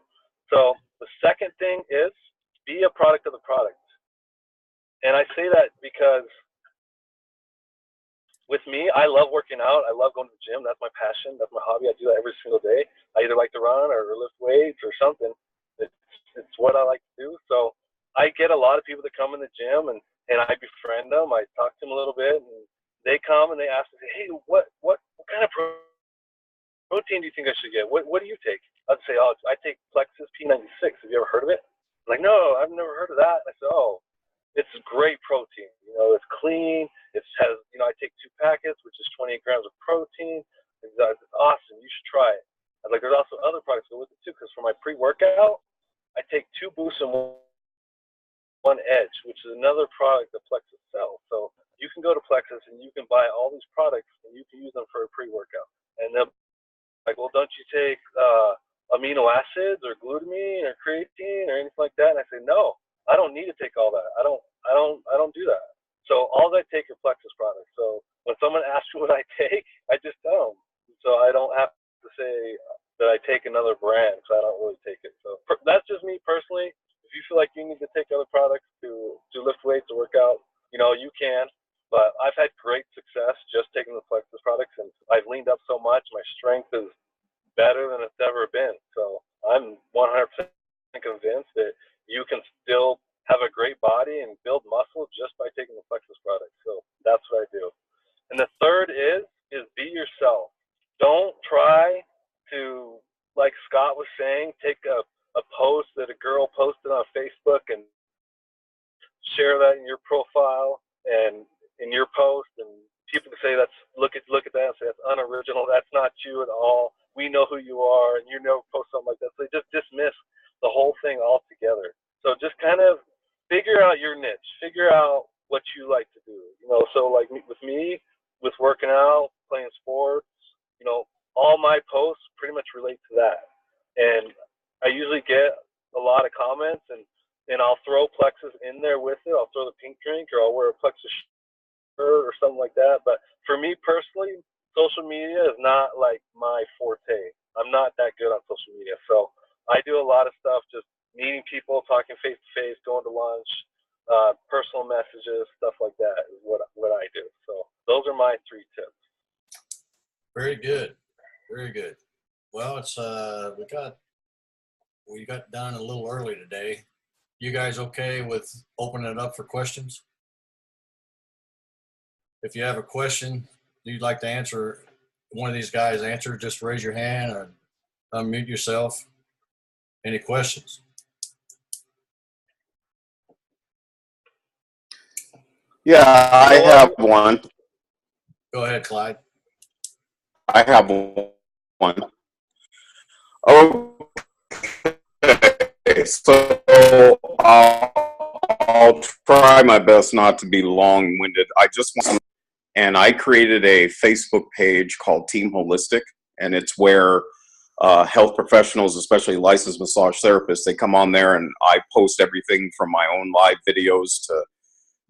So the second thing is be a product of the product. And I say that because with me, I love working out. I love going to the gym. That's my passion. That's my hobby. I do that every single day. I either like to run or lift weights or something. It's what I like to do. So I get a lot of people that come in the gym and I befriend them. I talk to them a little bit, and they come and they ask me, hey, what kind of protein do you think I should get? What do you take? I'd say, oh, I take Plexus P96. Have you ever heard of it? I'm like, no, I've never heard of that. I said, oh, it's great protein. You know, it's clean. It has, you know, I take 2 packets, which is 28 grams of protein. It's awesome. You should try it. I was like, there's also other products that go with it too, because for my pre-workout, I take 2 boosts and 1 edge, which is another product that Plexus sells. So you can go to Plexus and you can buy all these products and you can use them for a pre-workout. And they're like, well, don't you take amino acids or glutamine or creatine or anything like that? And I say, no, I don't need to take all that. I don't do that. So all I take are Plexus products. So when someone asks me what I take, I just tell them. So I don't have to say that I take another brand because I don't really take it. So that's just me personally. If you feel like you need to take other products to lift weights or work out, you know, you can. But I've had great success just taking the Plexus products, and I've leaned up so much. My strength is better than it's ever been. So I'm 100% convinced that you can still have a great body and build muscle just by taking the Plexus products. So that's what I do. And the third is is be yourself. Don't try to, like Scott was saying, take a post that a girl posted on Facebook and share that in your profile and in your post, and people can say look at that and say that's unoriginal. That's not you at all. We know who you are, and you never post something like that. So they just dismiss the whole thing altogether. So just kind of figure out your niche. Figure out what you like to do. So like with me, with working out, playing sports, all my posts pretty much relate to that. And I usually get a lot of comments, and I'll throw Plexus in there with it. I'll throw the pink drink, or I'll wear a Plexus shirt or something like that. But for me personally, social media is not like my forte. I'm not that good on social media. So I do a lot of stuff, just meeting people, talking face to face, going to lunch, personal messages, stuff like that is what I do. So those are my 3 tips. Very good. Very good. Well, it's we got done a little early today. You guys okay with opening it up for questions? If you have a question you'd like to answer, one of these guys answer, just raise your hand or unmute yourself. Any questions? Yeah, I have one. Go ahead, Clyde. I have one. Okay, so I'll try my best not to be long-winded. And I created a Facebook page called Team Holistic, and it's where health professionals, especially licensed massage therapists, they come on there, and I post everything from my own live videos to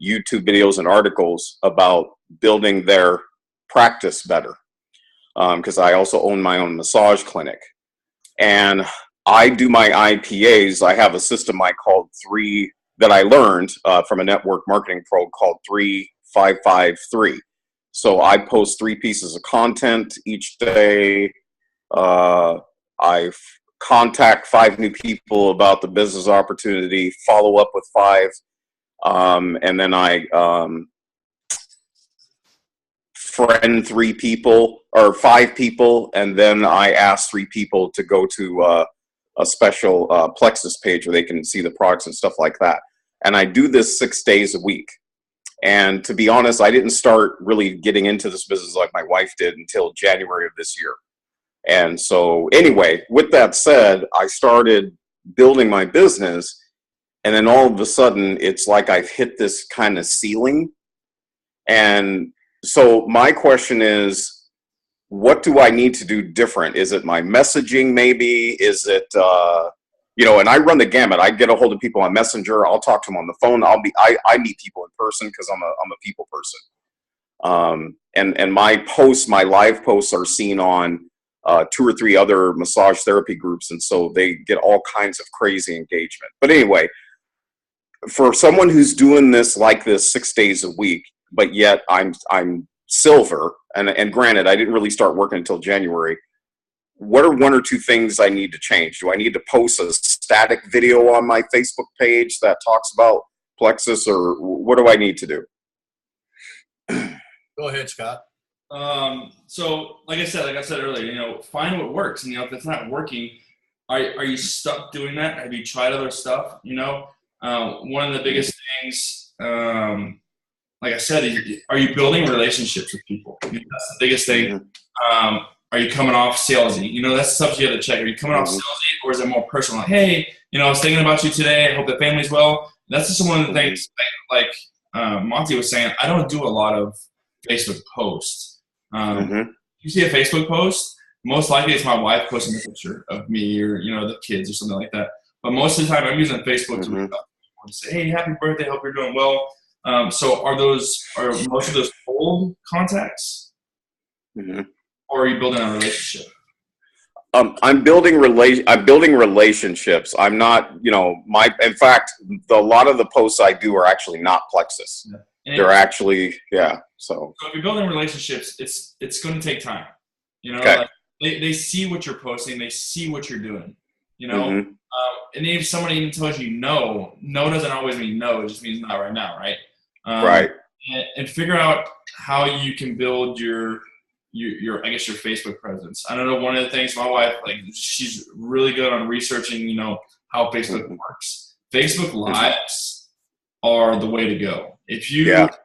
YouTube videos and articles about building their practice better. Because I also own my own massage clinic. And I do my IPAs. I have a system I called that I learned from a network marketing pro called 3-5-5-3. So I post 3 pieces of content each day. I contact 5 new people about the business opportunity, follow up with 5, and then I friend 3 people or 5 people, and then I ask 3 people to go to a special Plexus page where they can see the products and stuff like that. And I do this 6 days a week. And to be honest, I didn't start really getting into this business like my wife did until January of this year. And so anyway, with that said, I started building my business, and then all of a sudden it's like I've hit this kind of ceiling. And so my question is, what do I need to do different? Is it my messaging maybe? Is it, and I run the gamut. I get a hold of people on Messenger. I'll talk to them on the phone. I meet people in person because I'm a people person. And my live posts are seen on 2 or 3 other massage therapy groups. And so they get all kinds of crazy engagement. But anyway, for someone who's doing this like this 6 days a week, but yet I'm silver, and granted, I didn't really start working until January. What are 1 or 2 things I need to change? Do I need to post a static video on my Facebook page that talks about Plexus, or what do I need to do? Go ahead, Scott. So like I said earlier, find what works. And, if it's not working, are you stuck doing that? Have you tried other stuff? One of the biggest things, like I said, are you building relationships with people? That's the biggest thing. Are you coming off salesy? That's the stuff you have to check. Are you coming off salesy, or is it more personal? Like, hey, I was thinking about you today. I hope the family's well. That's just one of the things, like Monte was saying, I don't do a lot of Facebook posts. You see a Facebook post, most likely it's my wife posting a picture of me or, the kids or something like that. But most of the time I'm using Facebook to say, hey, happy birthday. Hope you're doing well. So are most of those old contacts, or are you building a relationship? I'm building relationships. I'm not, in fact, a lot of the posts I do are actually not Plexus. Yeah. They're actually, yeah. So if you're building relationships, it's going to take time. Okay. Like they see what you're posting, they see what you're doing. And if somebody even tells you no doesn't always mean no. It just means not right now, right? Right. And figure out how you can build your I guess your Facebook presence. I don't know. One of the things my wife, like, she's really good on researching, how Facebook works. Facebook Lives are the way to go. If you get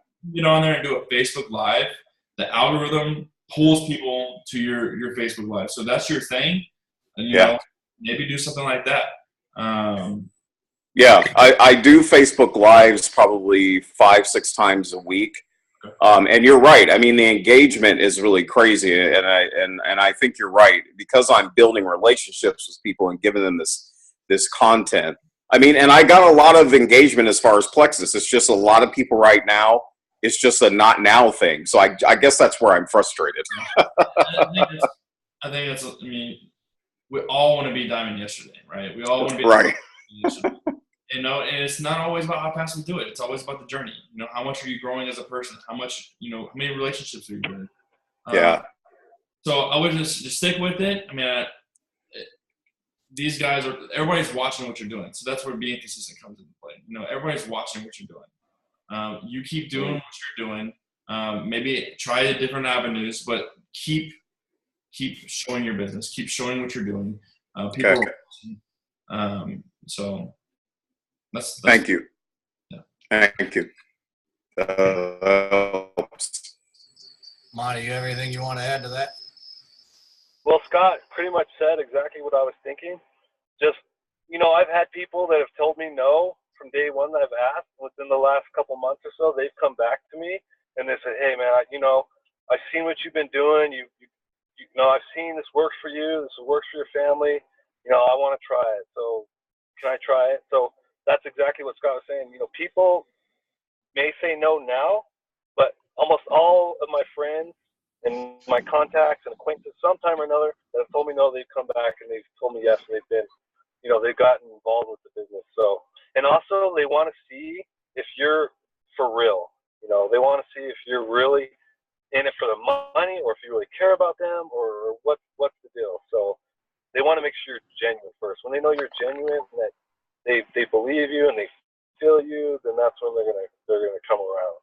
on there and do a Facebook Live, the algorithm pulls people to your Facebook Live. So that's your thing. And, you know, maybe do something like that. I do Facebook Lives probably 5-6 times a week. And you're right. I mean, the engagement is really crazy, and I think you're right, because I'm building relationships with people and giving them this content. I mean, and I got a lot of engagement as far as Plexus. It's just a lot of people right now. It's just a not now thing. So I guess that's where I'm frustrated. I mean, we all want to be diamond yesterday, right? We all want to be right. Yesterday. And it's not always about how fast we do it. It's always about the journey. How much are you growing as a person? How much, how many relationships are you doing? So I would just stick with it. I mean, everybody's watching what you're doing. So that's where being consistent comes into play. Everybody's watching what you're doing. You keep doing what you're doing. Maybe try different avenues, but keep showing your business. Keep showing what you're doing. People are watching. So that's thank you. Yeah. Thank you. Monte, you have anything you want to add to that? Well, Scott pretty much said exactly what I was thinking. Just, I've had people that have told me no from day one that I've asked. Within the last couple months or so, they've come back to me and they said, "Hey, man, I've seen what you've been doing. I've seen this works for you. This works for your family. I want to try it. So can I try it?" So that's exactly what Scott was saying. People may say no now, but almost all of my friends and my contacts and acquaintances, sometime or another, that have told me no, they've come back and they've told me yes, and they've been, they've gotten involved with the business. So, and also they want to see if you're for real. They want to see if you're really in it for the money, or if you really care about them, or what's the deal. So they want to make sure you're genuine first. When they know you're genuine, and that they believe you and they feel you, then that's when they're gonna come around.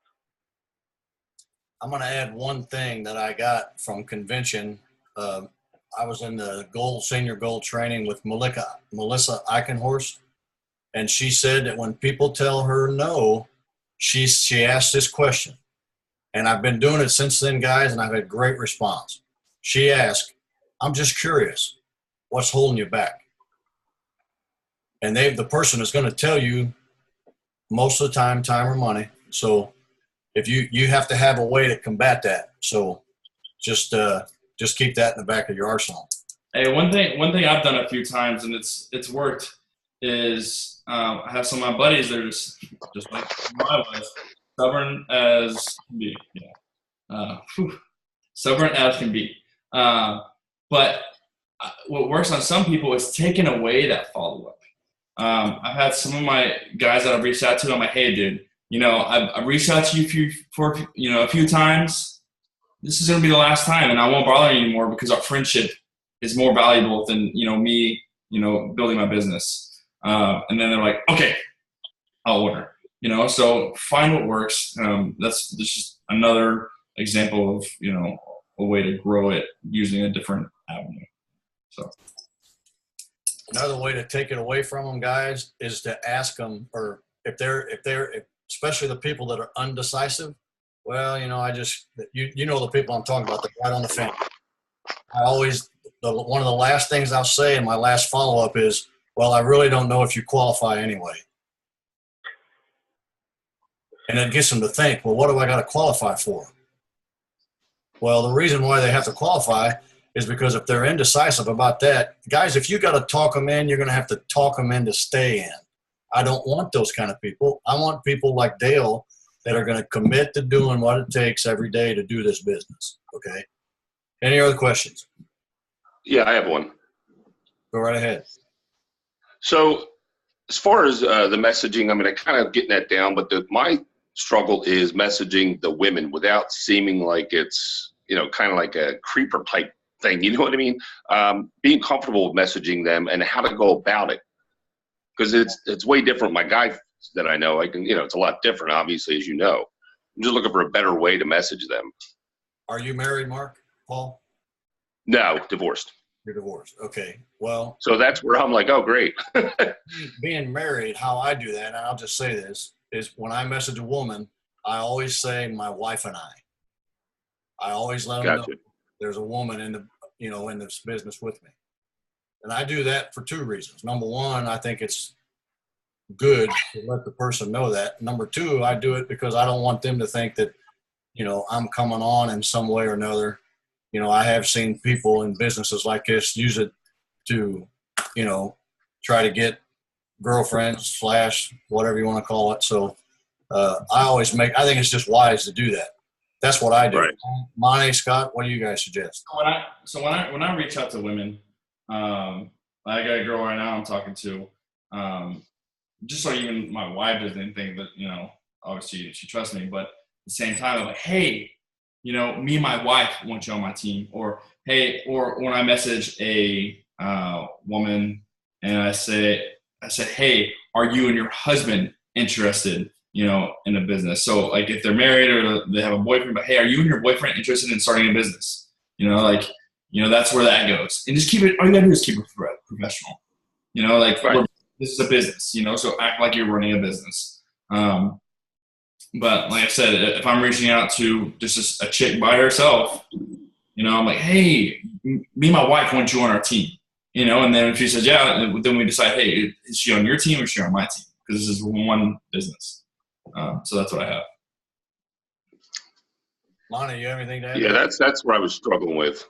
I'm going to add one thing that I got from convention. I was in the senior gold training with Melissa Eichenhorst, and she said that when people tell her no, she asked this question. And I've been doing it since then, guys, and I've had great response. She asked, "I'm just curious, what's holding you back?" And the person is going to tell you most of the time or money. So if you have to have a way to combat that. So just keep that in the back of your arsenal. Hey, one thing I've done a few times, and it's worked, is I have some of my buddies that are just like my wife, stubborn as can be. Yeah. Stubborn as can be. But what works on some people is taking away that follow-up. I've had some of my guys that I've reached out to. I'm like, "Hey, dude, I've reached out to you a few times. This is going to be the last time, and I won't bother you anymore because our friendship is more valuable than, me, building my business." And then they're like, "Okay, I'll order." So find what works. That's just another example of, a way to grow it using a different avenue. So. Another way to take it away from them, guys, is to ask them, or if they're especially the people that are undecisive. Well, I just, the people I'm talking about, they're right on the fence. One of the last things I'll say in my last follow-up is, "Well, I really don't know if you qualify anyway." And it gets them to think, well, what do I got to qualify for? Well, the reason why they have to qualify is because if they're indecisive about that, guys, if you got to talk them in, you're going to have to talk them in to stay in. I don't want those kind of people. I want people like Dale that are going to commit to doing what it takes every day to do this business. Okay. Any other questions? Yeah, I have one. Go right ahead. So as far as the messaging, I'm kind of getting that down, but my struggle is messaging the women without seeming like it's, kind of like a creeper type thing. You know what I mean? Being comfortable with messaging them and how to go about it. Because it's way different. My guy that I know, it's a lot different, obviously, as you know. I'm just looking for a better way to message them. Are you married, Mark? Paul? No, divorced. You're divorced. Okay. Well, So that's where I'm like, oh, great. being married, how I do that, and I'll just say this, is when I message a woman, I always say my wife and I. I always let them know Gotcha. there's a woman in the, in this business with me. And I do that for two reasons. Number one, I think it's good to let the person know that. Number two, I do it because I don't want them to think that, I'm coming on in some way or another. I have seen people in businesses like this use it to, try to get girlfriends / whatever you want to call it. So I think it's just wise to do that. That's what I do. Right. Monte, Scott, what do you guys suggest? When I reach out to women, I got a girl right now I'm talking to, just so even my wife doesn't think that, obviously she trusts me, but at the same time, I'm like, hey, me and my wife want you on my team. Or, hey, or when I message a woman and I said, hey, are you and your husband interested, in a business? So like if they're married or they have a boyfriend, but hey, are you and your boyfriend interested in starting a business? That's where that goes. And just all you gotta do is keep it professional. Right. This is a business, so act like you're running a business. But like I said, if I'm reaching out to just a chick by herself, I'm like, hey, me and my wife want you on our team, and then if she says, yeah, then we decide, hey, is she on your team or is she on my team? Because this is one business. So that's what I have. Monte, you have anything to add? Yeah, that's where I was struggling with.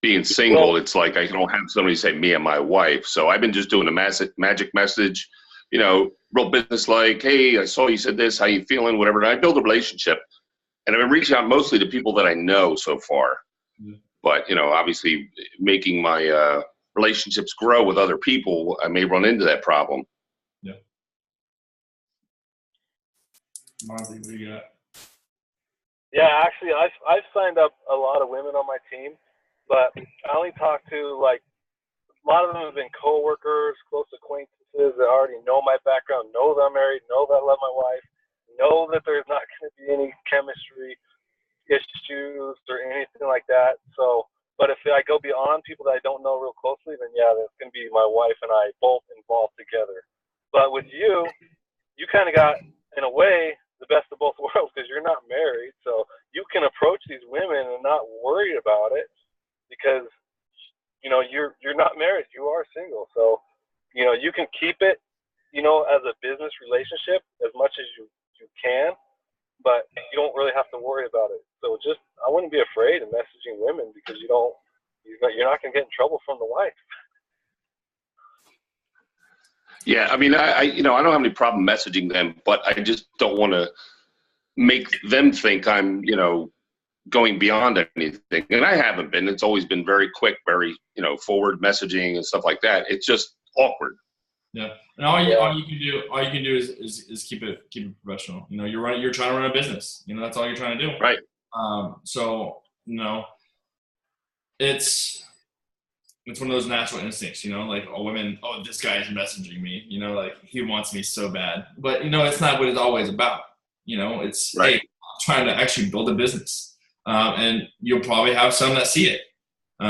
Being single, it's like I don't have somebody say me and my wife. So I've been just doing a magic message, real business-like. Hey, I saw you said this. How you feeling? Whatever. And I build a relationship, and I've been reaching out mostly to people that I know so far. Mm-hmm. But obviously, making my relationships grow with other people, I may run into that problem. Yeah. Monte, what do you got? Yeah, actually, I've signed up a lot of women on my team, but I only talk to a lot of them have been coworkers, close acquaintances that already know my background, know that I'm married, know that I love my wife, know that there's not going to be any chemistry issues or anything like that. So, but if I go beyond people that I don't know real closely, then yeah, that's going to be my wife and I both involved together. But with you, you kind of got, in a way, the best of both worlds because you're not married. So you can approach these women and not worry about it because, you're not married. You are single. So, you can keep it, as a business relationship as much as you can, but you don't really have to worry about it. So I wouldn't be afraid of messaging women because you're not going to get in trouble from the wife. Yeah, I mean, I don't have any problem messaging them, but I just don't want to make them think I'm, going beyond anything. And I haven't been. It's always been very quick, very, forward messaging and stuff like that. It's just awkward. Yeah, and all you can do is keep it professional. You're trying to run a business. That's all you're trying to do. Right. So it's one of those natural instincts. Like women. Oh, this guy is messaging me. Like he wants me so bad. But it's not what it's always about. It's right. Hey, I'm trying to actually build a business. And you'll probably have some that see it.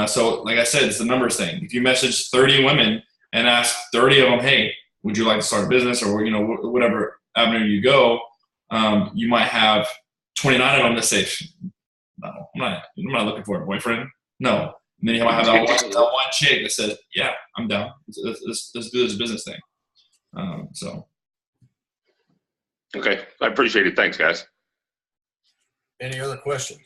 So like I said, it's the numbers thing. If you message 30 women and ask 30 of them, hey, would you like to start a business or, whatever avenue you go, you might have 29 of them that say, no, I'm not looking for a boyfriend. No. And then you might have that one chick that says, yeah, I'm down. Let's do this business thing. Okay. I appreciate it. Thanks, guys. Any other questions?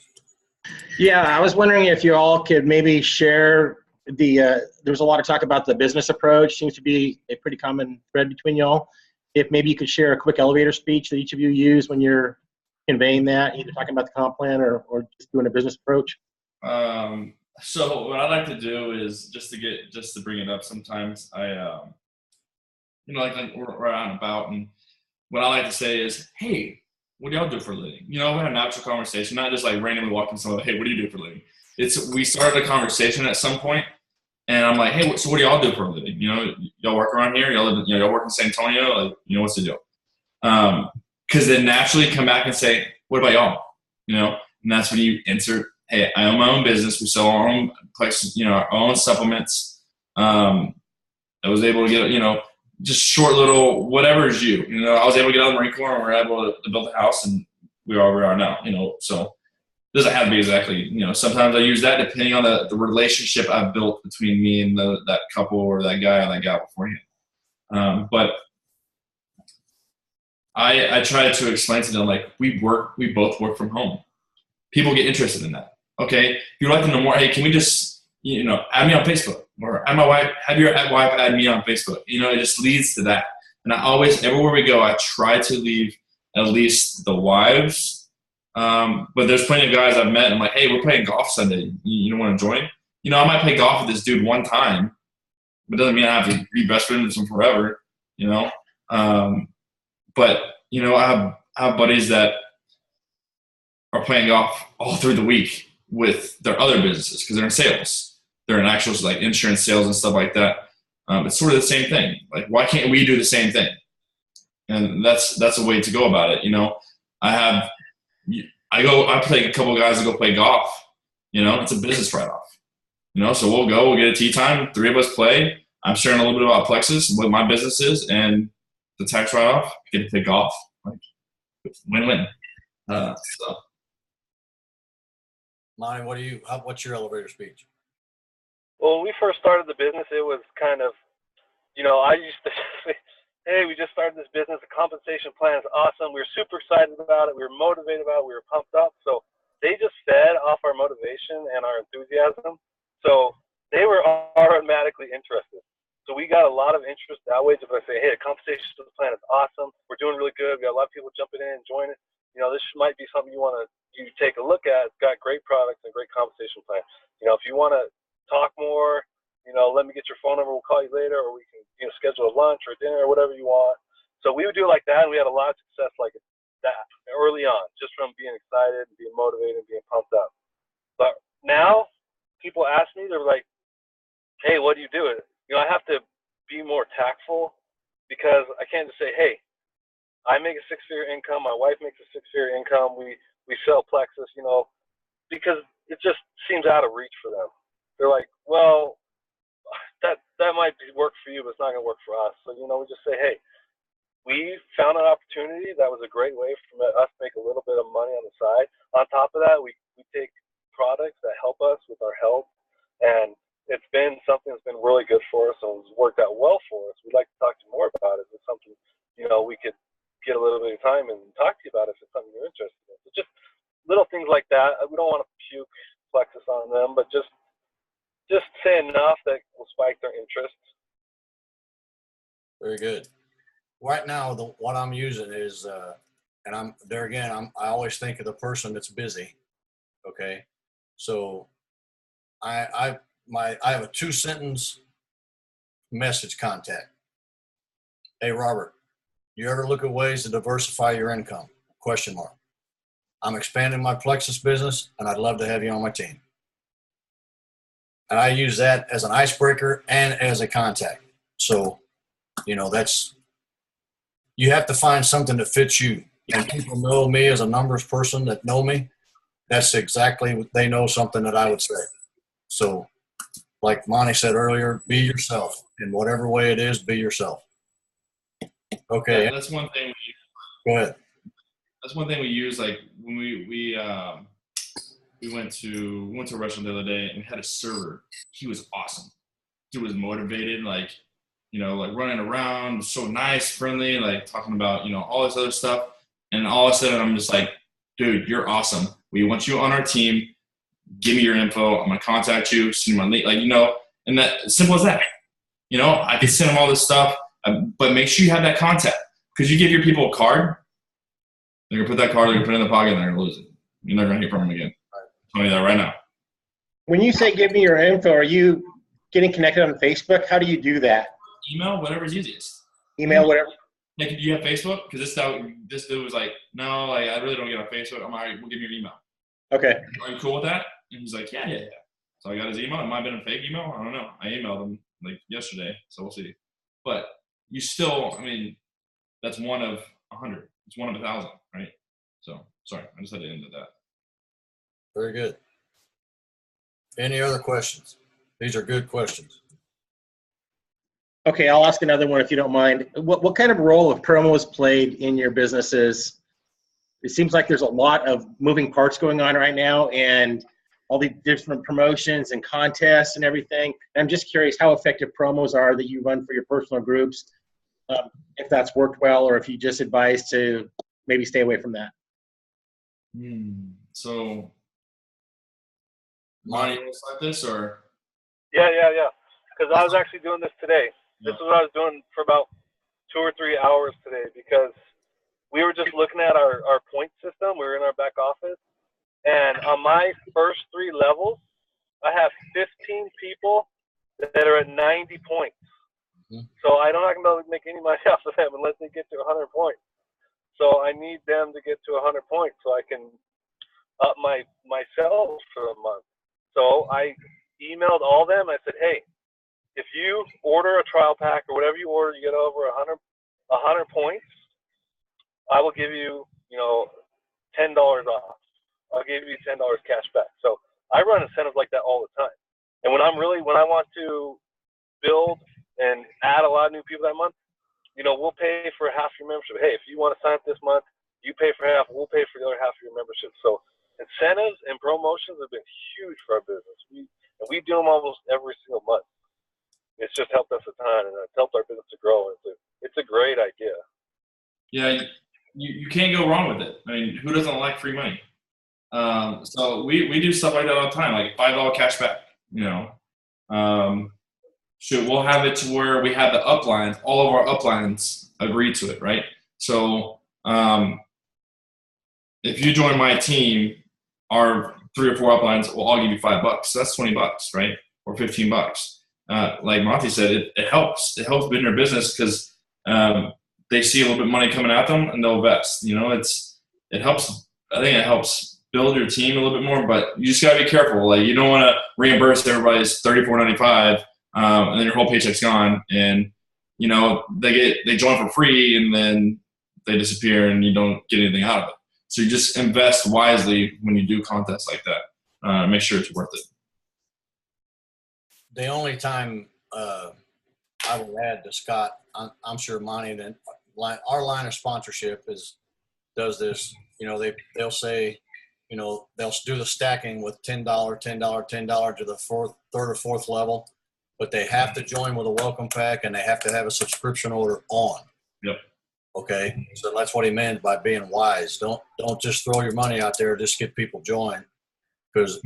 Yeah, I was wondering if you all could maybe share there's a lot of talk about the business approach, seems to be a pretty common thread between y'all. If maybe you could share a quick elevator speech that each of you use when you're conveying that, either talking about the comp plan or just doing a business approach. So what I like to do is just to bring it up sometimes, I, like we're out and about, and what I like to say is, hey, what do y'all do for a living? We had a natural conversation, not just like randomly walking someone, hey, what do you do for a living? We started a conversation at some point, and I'm like, hey, so what do y'all do for a living? Y'all work around here? Y'all live, y'all work in San Antonio? Like, what's the deal? Because then naturally come back and say, what about y'all? And that's when you insert hey, I own my own business. We sell our own Plexus, our own supplements. I was able to get, just short little whatever is you. I was able to get out of the Marine Corps and we were able to build a house, and we are where we are now. So it doesn't have to be exactly. Sometimes I use that depending on the relationship I've built between me and that couple or that guy or that gal beforehand. But I try to explain to them, like, we both work from home. People get interested in that. Okay, if you'd like to know more, hey, can we just, add me on Facebook, or have your wife add me on Facebook. It just leads to that. And I always, everywhere we go, I try to leave at least the wives. But there's plenty of guys I've met, and I'm like, hey, we're playing golf Sunday. You want to join? I might play golf with this dude one time, but it doesn't mean I have to be best friends with him forever. But I have buddies that are playing golf all through the week with their other businesses because they're in sales. They're in actual like insurance sales and stuff like that. It's sort of the same thing. Like, why can't we do the same thing? And that's a way to go about it. I play a couple of guys that go play golf. It's a business write-off. So we'll get a tee time. 3 of us play. I'm sharing a little bit about Plexus and what my business is, and the tax write-off, get to play golf. Like, win-win. So. Monte, what's your elevator speech? Well, when we first started the business, it was kind of, I used to say, hey, we just started this business. The compensation plan is awesome. We were super excited about it. We were motivated about it. We were pumped up. So they just fed off our motivation and our enthusiasm. So they were automatically interested. So we got a lot of interest that way. If I say, hey, the compensation plan is awesome. We're doing really good. We got a lot of people jumping in and joining. This might be something you take a look at. It's got great products and great compensation plan. If you want to talk more, let me get your phone number. We'll call you later, or we can, schedule a lunch or a dinner or whatever you want. So we would do it like that, and we had a lot of success like that early on, just from being excited and being motivated and being pumped up. But now people ask me, they're like, hey, what do you do? I have to be more tactful, because I can't just say, hey, I make a 6-figure income, my wife makes a 6-figure income, we sell Plexus, because it just seems out of reach for them. They're like, well, that might work for you, but it's not going to work for us. So, we just say, hey, we found an opportunity that was a great way for us to make a little bit of money on the side. On top of that, we take products that help us with our health, and it's been something that's been really good for us and it's worked out well for us. We'd like to talk to you more about it. It's something, we could get a little bit of time and talk to you about if it's something you're interested in. So just little things like that. We don't want to puke Plexus on them, but just say enough that will spike their interest. Very good. Right now, what I'm using is, and I'm there again. I always think of the person that's busy. Okay, so I have a 2-sentence message contact. Hey, Robert, you ever look at ways to diversify your income? ? I'm expanding my Plexus business, and I'd love to have you on my team. And I use that as an icebreaker and as a contact. So, you have to find something that fits you. And people know me as a numbers person that know me. That's exactly what they know, something that I would say. So, like Monte said earlier, be yourself. In whatever way it is, be yourself. Okay. Yeah, that's one thing. Go ahead. That's one thing we use. Like when we went to a restaurant the other day and we had a server. He was awesome. He was motivated, like running around, so nice, friendly, like talking about, all this other stuff. And all of a sudden I'm just like, dude, you're awesome. We want you on our team. Give me your info. I'm going to contact you, send you my link, and that simple as that. I can send them all this stuff, but make sure you have that contact, because you give your people a card, they're going to put that card, they're going to put it in the pocket, and they're going to lose it. You're never going to hear from them again. I'm telling you that right now. When you say give me your info, are you getting connected on Facebook? How do you do that? Email, whatever's easiest. Email, whatever. Like, do you have Facebook? Because this dude was like, no, like, I really don't get on Facebook. I'm all right, we'll give you your email. Okay. Are you cool with that? And he's like, yeah. So I got his email. It might have been a fake email. I don't know. I emailed him like yesterday, so we'll see. But you still, that's one of 100. It's one of 1,000, right? So, sorry, I just had to end at that. Very good. Any other questions? These are good questions. Okay, I'll ask another one if you don't mind. What kind of role have promos played in your businesses? It seems like there's a lot of moving parts going on right now, and all the different promotions and contests and everything. And I'm just curious how effective promos are that you run for your personal groups, if that's worked well, or if you just advise to maybe stay away from that. So, Monty, you want to start this, or? Yeah. Because I was actually doing this today. This is what I was doing for about 2 or 3 hours today, because we were just looking at our point system. We were in our back office. And on my first 3 levels, I have 15 people that are at 90 points. So I'm not going to be able to make any money off of them unless they get to 100 points. So I need them to get to 100 points so I can up my sales for the month. So I emailed all of them. I said, hey, if you order a trial pack or whatever you order, you get over 100 points, I will give you, $10 off. I'll give you $10 cash back. So I run incentives like that all the time. And when I want to build and add a lot of new people that month, we'll pay for half your membership. Hey, if you want to sign up this month, you pay for half, we'll pay for the other half of your membership. So incentives and promotions have been huge for our business. We do them almost every single month. It's just helped us a ton, and it's helped our business to grow. It's a great idea. Yeah, you can't go wrong with it. I mean, who doesn't like free money? So we do stuff like that all the time, like $5 cash back. We'll have it to where we have the uplines. All of our uplines agree to it, right? So if you join my team, our 3 or 4 uplines will all give you $5. So that's $20, right? Or $15. Like Monte said, it helps. It helps build their business because they see a little bit of money coming at them and they'll invest. It helps. I think it helps build your team a little bit more, but you just gotta be careful. Like, you don't want to reimburse everybody's $34.95, and then your whole paycheck's gone, and they join for free and then they disappear and you don't get anything out of it. So you just invest wisely when you do contests like that. Make sure it's worth it. The only time I will add to Scott, I'm sure Monty, and our line of sponsorship does this. They'll say, they'll do the stacking with $10, $10, $10 to the third or fourth level, but they have to join with a welcome pack and they have to have a subscription order on. Yep. Okay, so that's what he meant by being wise. Don't just throw your money out there, just get people joined, because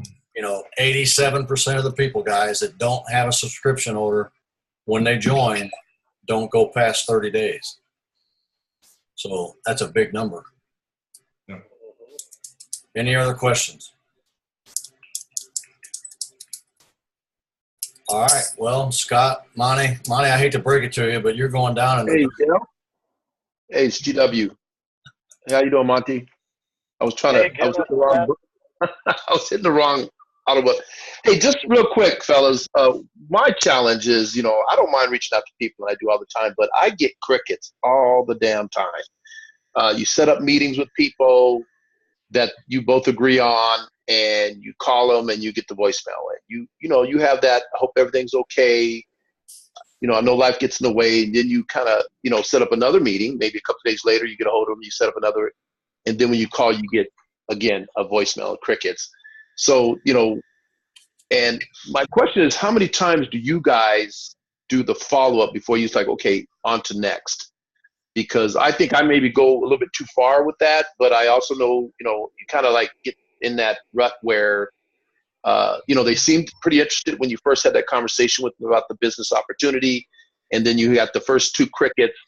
87% of the people, guys, that don't have a subscription order when they join don't go past 30 days. So that's a big number. Yeah. Any other questions? All right. Well, Scott, Monty, I hate to break it to you, but you're going down in the. Hey, Hey, it's GW. How you doing, Monty? I was trying to. I was hitting the wrong. I was hitting the wrong audible. Hey, just real quick, fellas. My challenge is, I don't mind reaching out to people, and I do all the time, but I get crickets all the damn time. You set up meetings with people that you both agree on, and you call them, and you get the voicemail. And you have that. I hope everything's okay. I know life gets in the way, and then you kind of, set up another meeting. Maybe a couple of days later, you get a hold of them, you set up another, and then when you call, you get, again, a voicemail, crickets. So, and my question is, how many times do you guys do the follow-up before you're like, okay, on to next? Because I think I maybe go a little bit too far with that, but I also know, you kind of like get in that rut where, they seemed pretty interested when you first had that conversation with them about the business opportunity. And then you got the first 2 crickets,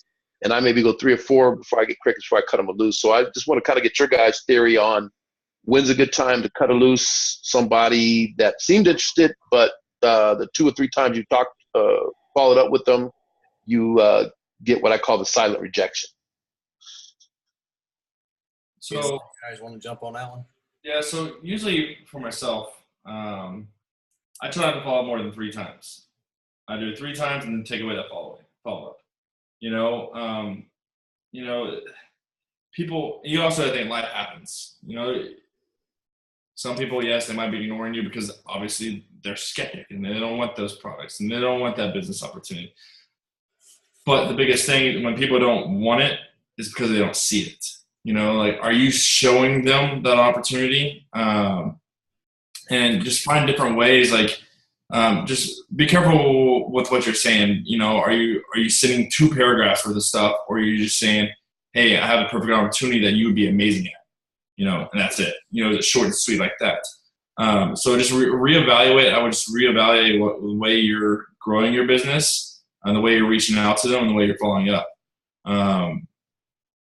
and I maybe go 3 or 4 before I get crickets, before I cut them loose. So I just want to kind of get your guys' theory on when's a good time to cut a loose somebody that seemed interested, but the 2 or 3 times you followed up with them, you get what I call the silent rejection. So you guys want to jump on that one? Yeah, so usually for myself, I try not to follow more than 3 times. I do it 3 times and then take away that follow-up. People, you also think life happens, Some people, yes, they might be ignoring you because obviously they're skeptic and they don't want those products and they don't want that business opportunity. But the biggest thing when people don't want it is because they don't see it. You know, like, are you showing them that opportunity? And just find different ways. Like, just be careful with what you're saying. You know, are you sending 2 paragraphs worth of stuff, or are you just saying, hey, I have a perfect opportunity that you would be amazing at, you know, and that's it. You know, it's short and sweet like that. So just reevaluate. I would just reevaluate the way you're growing your business and the way you're reaching out to them and the way you're following up.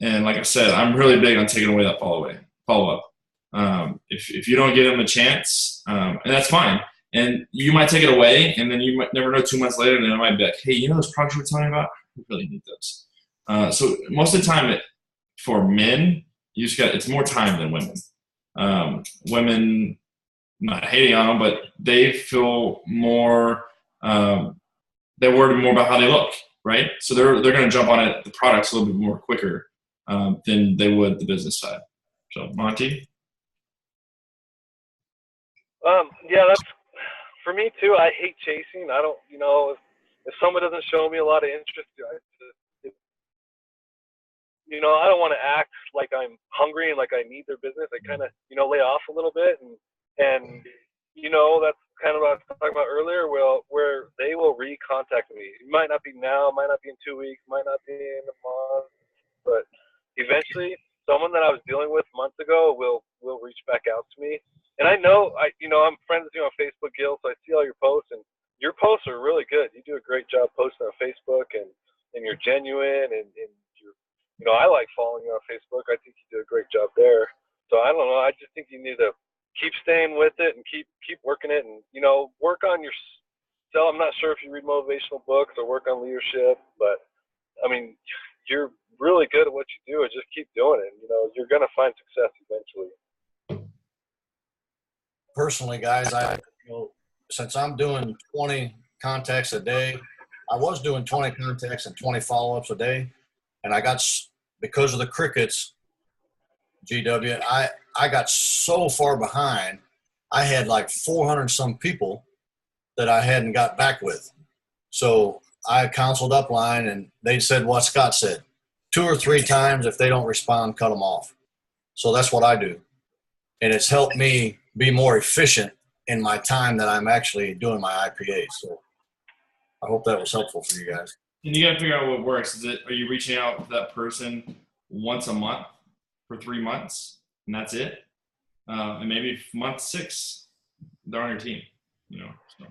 And like I said, I'm really big on taking away that follow up. If you don't give them a chance, and that's fine. And you might take it away, and then you might never know 2 months later, and then it might be like, hey, you know those products you were telling me about? We really need those. So most of the time, for men, it's more time than women. Women, not hating on them, but they feel more. They're worried more about how they look, right? So they're going to jump on it, the products, a little bit more quicker than they would the business side. So Monte. Yeah, that's for me too. I hate chasing. I don't, you know, if someone doesn't show me a lot of interest, you know, I don't want to act like I'm hungry and like I need their business. I kind of, you know, lay off a little bit, and you know, that's kind of what I was talking about earlier. Well, where they will recontact me. It might not be now, might not be in 2 weeks, might not be in a month, but eventually, someone that I was dealing with months ago will reach back out to me. And I know, you know, I'm friends with you on Facebook, Gil, so I see all your posts, and your posts are really good. You do a great job posting on Facebook, and you're genuine, and you're, you know, I like following you on Facebook. I think you do a great job there. So I don't know. I just think you need to keep staying with it and keep working it, and, you know, work on yourself. I'm not sure if you read motivational books or work on leadership, but I mean, you're really good at what you do, and just keep doing it. You know, you're going to find success eventually. Personally, guys, since I'm doing 20 contacts a day, I was doing 20 contacts and 20 follow-ups a day, and I got, because of the crickets, GW, I got so far behind. I had like 400 some people that I hadn't got back with. So I counseled upline, and they said what Scott said: 2 or 3 times. If they don't respond, cut them off. So that's what I do. And it's helped me be more efficient in my time that I'm actually doing my IPA. So I hope that was helpful for you guys. And you got to figure out what works. Are you reaching out to that person once a month for 3 months, and that's it? And maybe month 6, they're on your team, you know. So.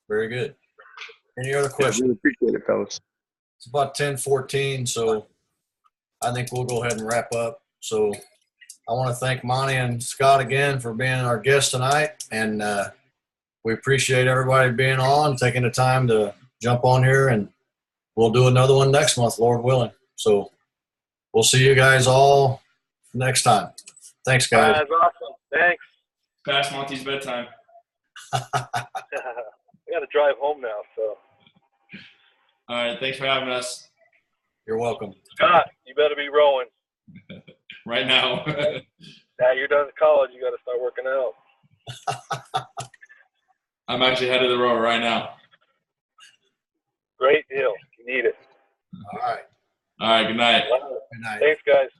Very good. Any other questions? I really appreciate it, fellas. It's about 10:14, so I think we'll go ahead and wrap up. So I want to thank Monte and Scott again for being our guests tonight, and we appreciate everybody being on, taking the time to jump on here, and we'll do another one next month, Lord willing. So we'll see you guys all next time. Thanks, guys. That's awesome. Thanks. Past Monte's bedtime. I got to drive home now, so. All right, thanks for having us. You're welcome. Scott, you better be rowing. Right now. Now you're done with college, you got to start working out. I'm actually headed to the row right now. Great deal. You need it. All right. All right, good night. Good night. Thanks, guys.